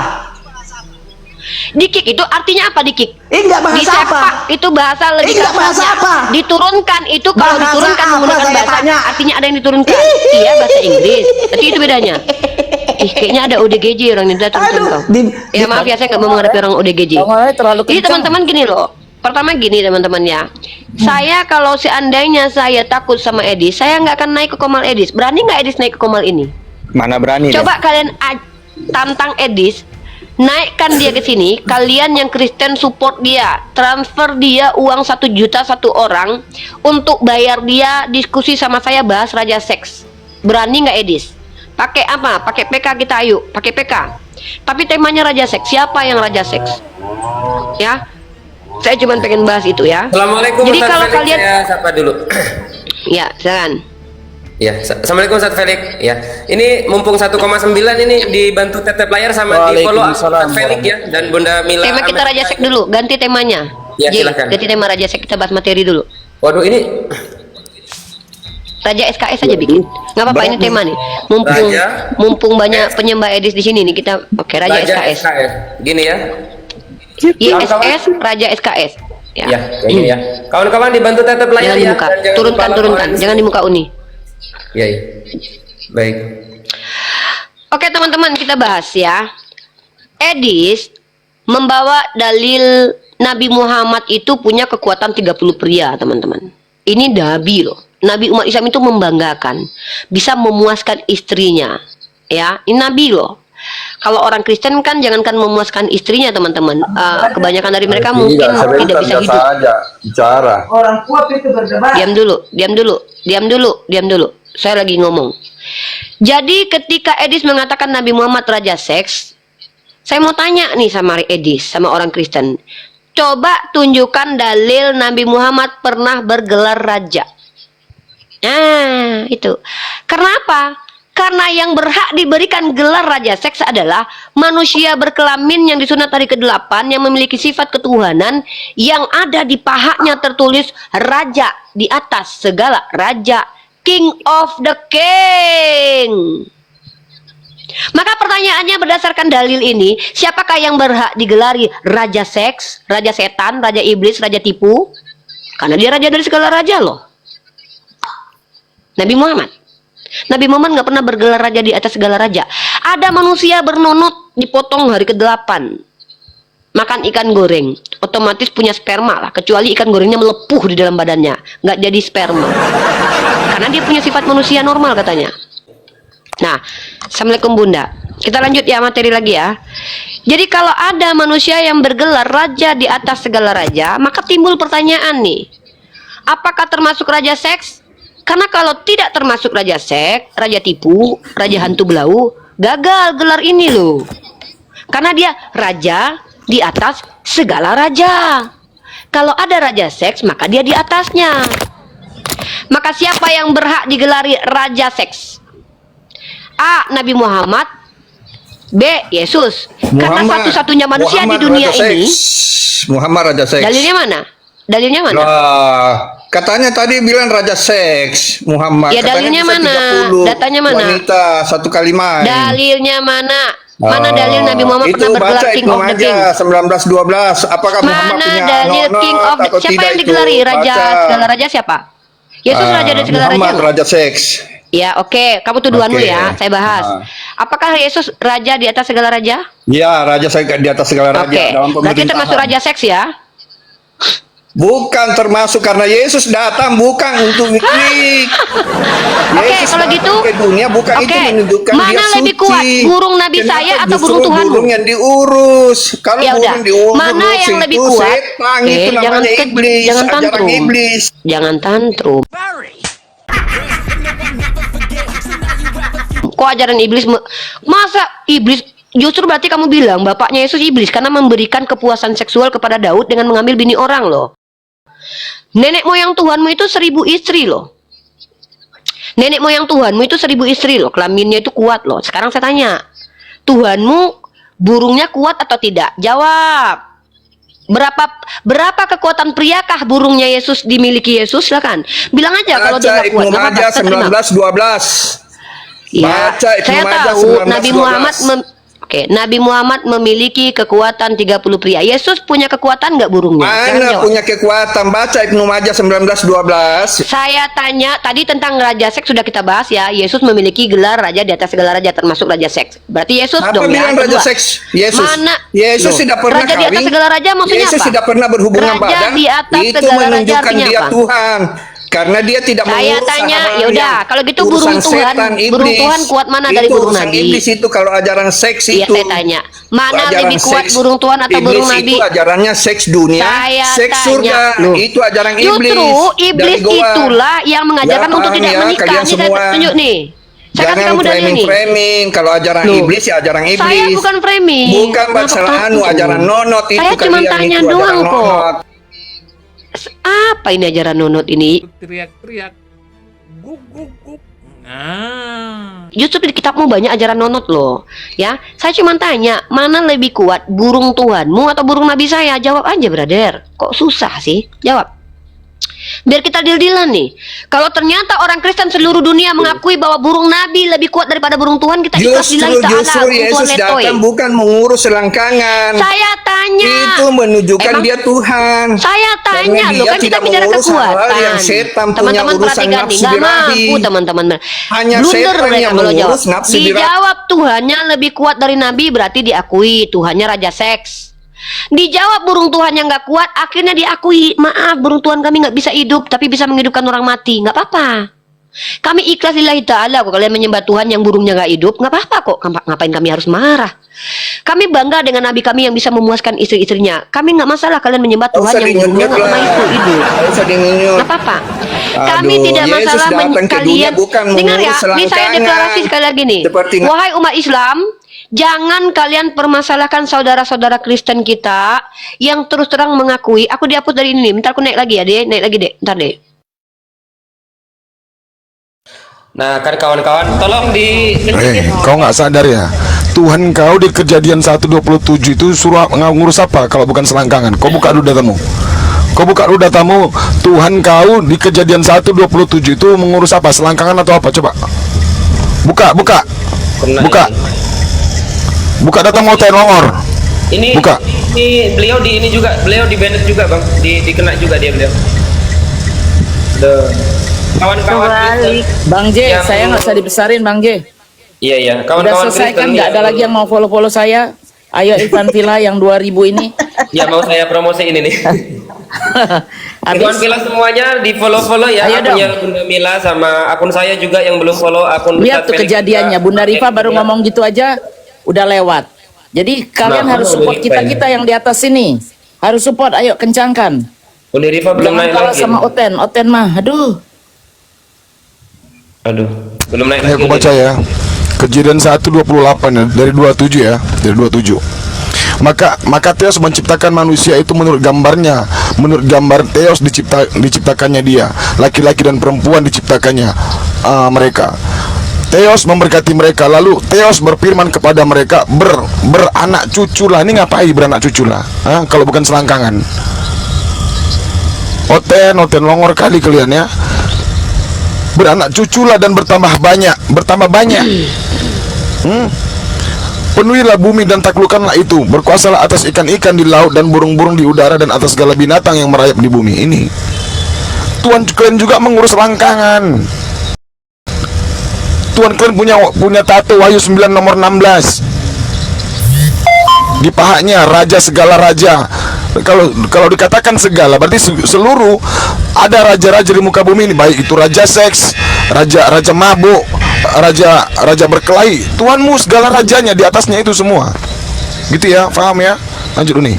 Dikik itu artinya apa dikik? Enggak bahasa Disepak apa? itu bahasa lebih Enggak bahasa kasarnya. apa? Diturunkan itu kalau Bahasa diturunkan apa menggunakan saya bahasa tanya? artinya ada yang diturunkan. Iya bahasa Inggris. Tapi itu bedanya. Kayaknya ada ODGJ orang ini datang kau. Ya maaf ya saya nggak mau menghadapi orang ODGJ. Terlalu Jadi teman-teman gini loh. Pertama gini teman-teman ya. Saya kalau seandainya saya takut sama Edis, saya nggak akan naik ke Komal Edis. Berani nggak Edis naik ke Komal ini? Mana berani deh. Coba kalian tantang Edis, naikkan dia ke sini. Kalian yang Kristen support dia, transfer dia uang 1 juta satu orang untuk bayar dia diskusi sama saya bahas raja seks. Berani nggak Edis? Pakai apa? Pakai PK kita ayo, pakai PK. Tapi temanya raja seks. Siapa yang raja seks? Ya, saya cuma pengen bahas itu ya. Assalamualaikum. Jadi Ustaz kalau Felix, kalian, saya sapa dulu. ya silakan. Ya, Assalamualaikum Ustaz Felix. Ya, ini mumpung 1,9 ini dibantu tetep layar sama di follow Ustaz Felix ya dan Bunda Mila. Tema kita raja seks dulu, ganti temanya. Ya, Jadi, silakan. ganti tema raja seks, kita bahas materi dulu. Waduh ini Raja SKS aja bikin. Nggak apa-apa ini tema nih. Mumpung banyak penyembah Edis di sini nih kita oke Raja SKS. Gini ya. ISS Raja SKS. Ya. Ya, kayak gini ya. Kawan-kawan dibantu tetep layar Jangan ya. dibuka. dan jangan Turunkan, lupa turunkan. laporan. Jangan di muka Uni. Ya, ya. Baik. Oke teman-teman kita bahas ya. Edis membawa dalil Nabi Muhammad itu punya kekuatan 30 pria teman-teman. Ini Nabi loh. Nabi umat Islam itu membanggakan. Bisa memuaskan istrinya. Ya, ini Nabi loh. Kalau orang Kristen kan jangankan memuaskan istrinya teman-teman. Kebanyakan dari mereka mungkin tidak bisa hidup. Bicara. Orang kuat itu berdebat. Diam dulu. Saya lagi ngomong. Jadi ketika Edis mengatakan Nabi Muhammad raja seks, saya mau tanya nih sama Edis, sama orang Kristen. Coba tunjukkan dalil Nabi Muhammad pernah bergelar raja. Nah, itu. Kenapa? Karena yang berhak diberikan gelar raja seks adalah manusia berkelamin yang disunat hari ke-8 yang memiliki sifat ketuhanan yang ada di pahanya tertulis raja di atas segala raja, king of the king. Maka pertanyaannya berdasarkan dalil ini, siapakah yang berhak digelari raja seks, raja setan, raja iblis, raja tipu? Karena dia raja dari segala raja loh. Nabi Muhammad nggak pernah bergelar raja di atas segala raja. Ada manusia bernonot dipotong hari ke-8, makan ikan goreng, otomatis punya sperma lah, kecuali ikan gorengnya melepuh di dalam badannya, nggak jadi sperma, karena dia punya sifat manusia normal katanya. Nah, Assalamualaikum Bunda. Kita lanjut ya materi lagi ya. Jadi kalau ada manusia yang bergelar raja di atas segala raja, maka timbul pertanyaan nih, apakah termasuk raja seks? Karena kalau tidak termasuk raja seks, raja tipu, raja hantu belau, gagal gelar ini loh. Karena dia raja di atas segala raja. Kalau ada raja seks, maka dia di atasnya. Maka siapa yang berhak digelari raja seks? A. Nabi Muhammad. B. Yesus. Karena satu-satunya manusia di dunia ini. Muhammad raja seks. Dalilnya mana? Dalilnya mana? Katanya tadi bilang raja seks Muhammad. Ya dalilnya mana? Datanya mana? Wanita satu kali main. Dalilnya mana? Mana dalil Nabi Muhammad itu pernah bergelar baca King of the King? 1912. Apakah Muhammad Mana punya dalil King of the Siapa yang digelari raja segala raja siapa? Yesus raja dari segala raja. Muhammad loh. raja seks. Ya, oke. Kamu tuduhanmu Oke. ya, saya bahas. Nah. Apakah Yesus raja di atas segala raja? Ya, raja saya di atas segala raja Oke. dalam Berarti pemerintahan. termasuk raja seks ya? Bukan termasuk, karena Yesus datang bukan untuk wik-wik. Oke, Yesus kalau datang gitu, ke dunia bukan itu oke. menunjukkan Mana dia lebih suci. kuat, burung nabi Kenapa saya atau justru burung Tuhanmu? burung yang diurus? Kalau Ya udah. burung diurus Mana yang lebih itu kuat? setan, Oke, itu namanya iblis, jangan ajaran tantrum. iblis. Jangan tantrum. Kok ajaran iblis? Masa iblis? Justru berarti kamu bilang bapaknya Yesus iblis karena memberikan kepuasan seksual kepada Daud dengan mengambil bini orang loh. Nenek moyang Tuhanmu itu 1000 istri loh. Nenek moyang Tuhanmu itu 1000 istri loh. Kelaminnya itu kuat loh. Sekarang saya tanya, Tuhanmu burungnya kuat atau tidak? Jawab. Berapa kekuatan priakah burungnya Yesus dimiliki Yesus? Silakan. Bilang aja kalau dia nggak kuat. Ibnu Nggak apa-apa, Majah saya terima. 19:12. Ya, Baca Ibnu saya Majah tahu 19:12. Nabi Muhammad Nabi Muhammad memiliki kekuatan 30 pria. Yesus punya kekuatan nggak burungnya? Sekarang Mana jawab. punya kekuatan? Baca Ibnu Majah 19:12. Saya tanya tadi tentang raja seks sudah kita bahas ya. Yesus memiliki gelar raja di atas segala raja termasuk raja seks. Berarti Yesus Apa dong ya. bilang raja kedua. seks? Yesus. Mana? Yesus Loh, tidak pernah raja di atas kawin. segala raja maksudnya Yesus apa? tidak pernah berhubungan Raja badan. di atas Itu segala raja menunjukkan artinya dia apa? Tuhan. Karena dia tidak Saya mengurus tanya, hal-hal ya udah, yang kalau gitu urusan burung Tuhan, setan, burung iblis. Tuhan kuat mana dari Itu burung urusan nabi? iblis itu kalau ajaran seks Iya, itu. saya tanya, mana Ajaran lebih kuat seks burung Tuhan atau iblis burung nabi? Itu ajarannya seks dunia, Saya seks tanya, surga. loh. Itu ajaran iblis. Justru iblis dari goa. itulah yang mengajarkan Ya, untuk paham tidak ya, menikah. kalian Ini saya semua. tunjuk nih. Saya kasih Jangan kamu dalil nih. framing. Kalau ajaran Loh. iblis ya ajaran iblis. Saya bukan framing. Bukan Kenapa masalah anu takut? ajaran nonot itu Saya cuma kalian tanya itu doang ajaran kok. nonot. Apa ini ajaran nonot ini? Teriak-teriak. Guk, guk, guk. Nah. Justru di kitabmu banyak ajaran nonot loh. Ya, saya cuma tanya, mana lebih kuat, burung Tuhanmu atau burung nabi saya? Jawab aja, brother. Kok susah sih? Jawab. Biar kita deal-dealan nih. Kalau ternyata orang Kristen seluruh dunia mengakui bahwa burung nabi lebih kuat daripada burung Tuhan, kita ikhlas lillahi ta'ala, Justru burung Tuhan Yesus letoy. datang bukan mengurus selangkangan. Saya tanya. Itu menunjukkan Emang dia Tuhan. Saya tanya Karena loh, dia kan kita tidak bicara mengurus hal-hal kekuatan. yang setan punya Teman-teman urusan perhatikan nih, nafsu nggak birahi. mampu teman-teman. Hanya Blunder setan mereka yang kalau jawab. mengurus nafsu birahi. Dijawab Tuhannya lebih kuat dari nabi, berarti diakui Tuhannya raja seks. Dijawab burung Tuhan yang nggak kuat, akhirnya diakui, maaf burung Tuhan kami nggak bisa hidup tapi bisa menghidupkan orang mati. Nggak apa-apa, kami ikhlas lillahi ta'ala kok. Kalian menyembah Tuhan yang burungnya nggak hidup, nggak apa-apa kok. Ngapain kami harus marah? Kami bangga dengan nabi kami yang bisa memuaskan istri-istrinya. Kami nggak masalah kalian menyembah Tuhan yang burungnya nggak pernah hidup. Nggak apa-apa. Kami Aduh, tidak Yesus masalah datang ke dunia kalian. bukan Dengar ya, mengurus ini saya selangkangan. deklarasi sekali lagi nih. Seperti Wahai umat Islam, jangan kalian permasalahkan saudara-saudara Kristen kita yang terus terang mengakui. Aku dihapus dari ini. Bentar aku naik lagi ya, Dek. Naik lagi, Dek. Bentar, Dek. Nah, kan kawan-kawan, tolong di Kau nggak sadar ya? Tuhan kau di Kejadian 1:27 itu suruh ngurus apa kalau bukan selangkangan? Kau buka dulu datamu. Kau buka dulu datamu. Tuhan kau di Kejadian 1:27 itu mengurus apa? Selangkangan atau apa? Coba. Buka. Buka data mau longor. ini Buka. ini beliau di ini juga, beliau di banned juga, Bang. Dikena juga dia beliau. Kawan-kawan Kebalik. Bang J, yang- saya nggak usah dibesarin Bang J. Iya, iya. Udah Kawan-kawan selesai kan, Kristen nggak ada yang- lagi yang mau follow-follow saya. Ayo Ivan Villa yang 2000 ini. Ya, mau saya promosi ini nih. Kawan Villa semuanya di follow ya. Ayo Akunnya dong. Bunda Mila sama akun saya juga yang belum follow akun Lihat Ustadz tuh Felix kejadiannya, juga. Bunda Rifa baru ngomong gitu aja udah lewat. Jadi kalian Nah, harus Bunda support Rifa kita yang di atas sini. Harus support, ayo kencangkan. Bunda Rifa belum Jangan naik kalah lagi. sama Oten mah, aduh. Belum naik Ini lagi. aku baca ya. Kejadian 1:28 ya, dari 27 ya, dari 27. Maka Theos menciptakan manusia itu menurut gambarnya, menurut gambar Theos diciptakannya dia, laki-laki dan perempuan diciptakannya mereka. Theos memberkati mereka, lalu Theos berfirman kepada mereka, beranak cucu lah. Ini ngapain beranak cucu lah? Kalau bukan selangkangan. Oten longor kali kalian ya. Beranak cuculah dan bertambah banyak. Penuhilah bumi dan taklukkanlah itu. Berkuasalah atas ikan-ikan di laut dan burung-burung di udara dan atas segala binatang yang merayap di bumi ini. Tuhan kalian juga mengurus selangkangan. Tuhan kalian punya tato Wahyu 9 nomor 16 di pahanya, raja segala raja. Kalau dikatakan segala berarti seluruh, ada raja-raja di muka bumi ini, baik itu raja seks, raja mabuk, raja berkelahi. Tuhanmu segala rajanya, di atasnya itu semua. Gitu ya, paham ya? Lanjut nih.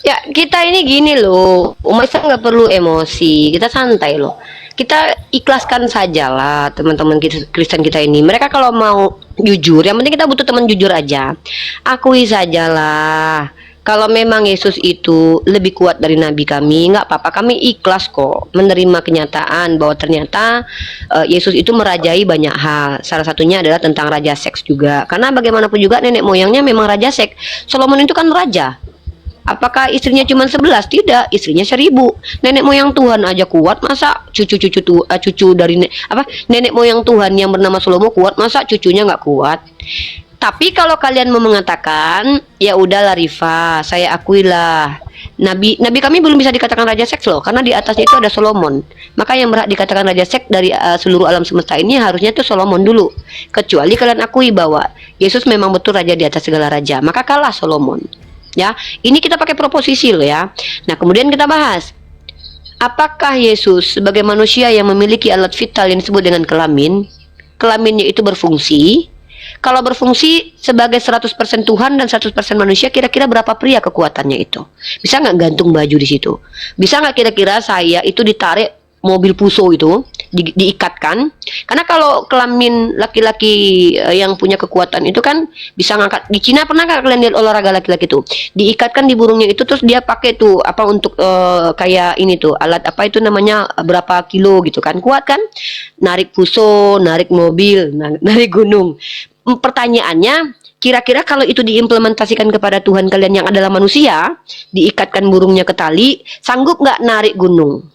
Ya, kita ini gini loh, umat Islam nggak perlu emosi, kita santai loh. Kita ikhlaskan sajalah teman-teman Kristen kita ini. Mereka kalau mau jujur, yang penting kita butuh teman jujur aja. Akui sajalah. Kalau memang Yesus itu lebih kuat dari Nabi kami, nggak apa-apa, kami ikhlas kok menerima kenyataan bahwa ternyata Yesus itu merajai banyak hal. Salah satunya adalah tentang raja seks juga. Karena bagaimanapun juga nenek moyangnya memang raja seks. Solomon itu kan raja. Apakah istrinya cuma 11? Tidak, istrinya 1000. Nenek moyang Tuhan aja kuat, masa cucu dari nenek moyang Tuhan yang bernama Salomo kuat, masa cucunya nggak kuat? Tapi kalau kalian mau mengatakan, ya udahlah Rifa, saya akuilah. Nabi kami belum bisa dikatakan raja seks loh, karena di atasnya itu ada Solomon. Maka yang berhak dikatakan raja seks dari seluruh alam semesta ini harusnya itu Solomon dulu. Kecuali kalian akui bahwa Yesus memang betul raja di atas segala raja, maka kalah Solomon. Ya, ini kita pakai proposisi loh ya. Nah, kemudian kita bahas, apakah Yesus sebagai manusia yang memiliki alat vital yang disebut dengan kelamin, kelaminnya itu berfungsi? Kalau berfungsi sebagai 100% Tuhan dan 100% manusia, kira-kira berapa pria kekuatannya itu? Bisa nggak gantung baju di situ? Bisa nggak kira-kira saya itu ditarik mobil puso itu, diikatkan? Karena kalau kelamin laki-laki yang punya kekuatan itu kan bisa ngangkat. Di Cina pernah nggak kalian lihat olahraga laki-laki itu? Diikatkan di burungnya itu, terus dia pakai tuh apa untuk kayak ini tuh alat apa itu namanya, berapa kilo gitu kan, kuat kan? Narik puso, narik mobil, narik gunung. Pertanyaannya, kira-kira kalau itu diimplementasikan kepada Tuhan kalian yang adalah manusia, diikatkan burungnya ke tali, sanggup nggak narik gunung?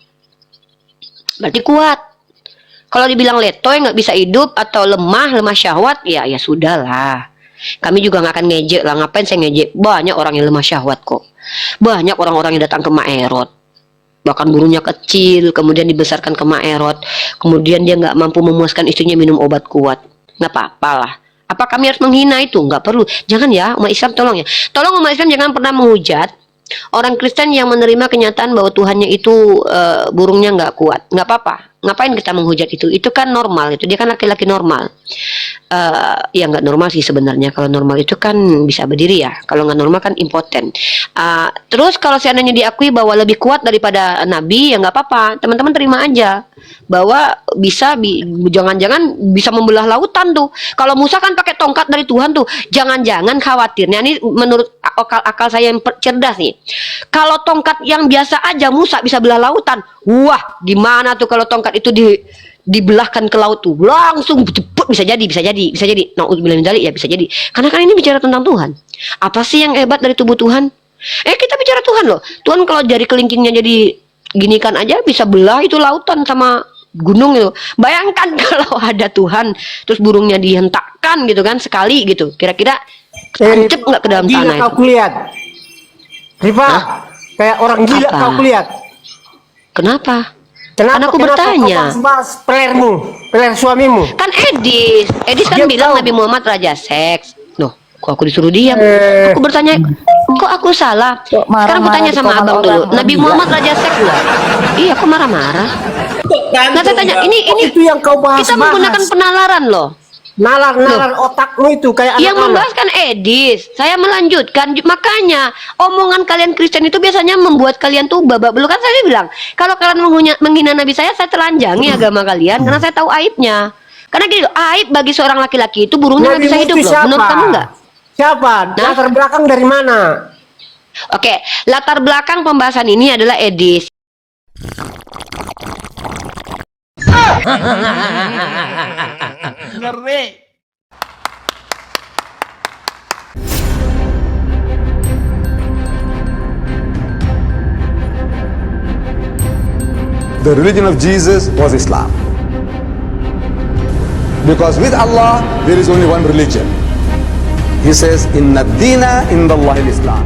Berarti kuat. Kalau dibilang letoy, nggak bisa hidup, atau lemah syahwat, ya sudahlah. Kami juga nggak akan ngejek lah. Ngapain saya ngejek? Banyak orang yang lemah syahwat kok. Banyak orang-orang yang datang ke Maerot, bahkan burungnya kecil, kemudian dibesarkan ke Maerot, kemudian dia nggak mampu memuaskan istrinya minum obat kuat. Nggak apa-apa lah. Apa kami harus menghina itu? Nggak perlu. Jangan ya, umat Islam, tolong ya. Tolong umat Islam jangan pernah menghujat orang Kristen yang menerima kenyataan bahwa Tuhannya itu burungnya nggak kuat. Nggak apa-apa. Ngapain kita menghujat itu? Itu kan normal, itu dia kan laki-laki normal. Ya nggak normal sih sebenarnya. Kalau normal itu kan bisa berdiri ya. Kalau nggak normal kan impoten. Terus kalau seandainya diakui bahwa lebih kuat daripada Nabi, ya nggak apa-apa. Teman-teman terima aja bahwa jangan-jangan bisa membelah lautan tuh. Kalau Musa kan pakai tongkat dari Tuhan tuh. Jangan-jangan khawatirnya, ini menurut akal saya yang cerdas nih. Kalau tongkat yang biasa aja Musa bisa belah lautan. Wah, gimana tuh kalau tongkat itu dibelahkan ke laut tuh, langsung cepet, bisa jadi. Nauzubillah min dzalik, ya bisa jadi. Karena kan ini bicara tentang Tuhan. Apa sih yang hebat dari tubuh Tuhan? Kita bicara Tuhan loh. Tuhan kalau jari kelingkingnya jadi gini kan aja bisa belah itu lautan sama gunung itu. Bayangkan kalau ada Tuhan, terus burungnya dihentakkan gitu kan sekali gitu. Kira-kira tancep nggak ke dalam tanah itu? Kau kulihat, Rifa, kayak orang gila Apa? kau kulihat. Kenapa? Karena aku bertanya. Peler suamimu. Kan Edis kan bilang Nabi Muhammad raja seks. Loh, kok aku disuruh diam? Aku bertanya, kok aku salah? Sekarang aku tanya sama abang dulu, Nabi Muhammad raja seks nggak? Iya, aku marah-marah. Nah, saya tanya, ini itu yang kau bahas. Kita menggunakan penalaran loh. Nalar otakmu itu kayak yang anak-anak. membahas kan Edis. Saya melanjutkan, makanya omongan kalian Kristen itu biasanya membuat kalian tuh babak belur. Kan saya bilang, kalau kalian menghina Nabi saya telanjangi agama kalian karena saya tahu aibnya. Karena gitu, aib bagi seorang laki-laki itu burungnya nggak bisa hidup loh. Menurut kamu nggak? Siapa? Latar belakang dari mana? Oke, latar belakang pembahasan ini adalah Edis. Ngeri. The religion of Jesus was Islam. Because with Allah, there is only one religion. He says, Inna dina indallahi al-Islam.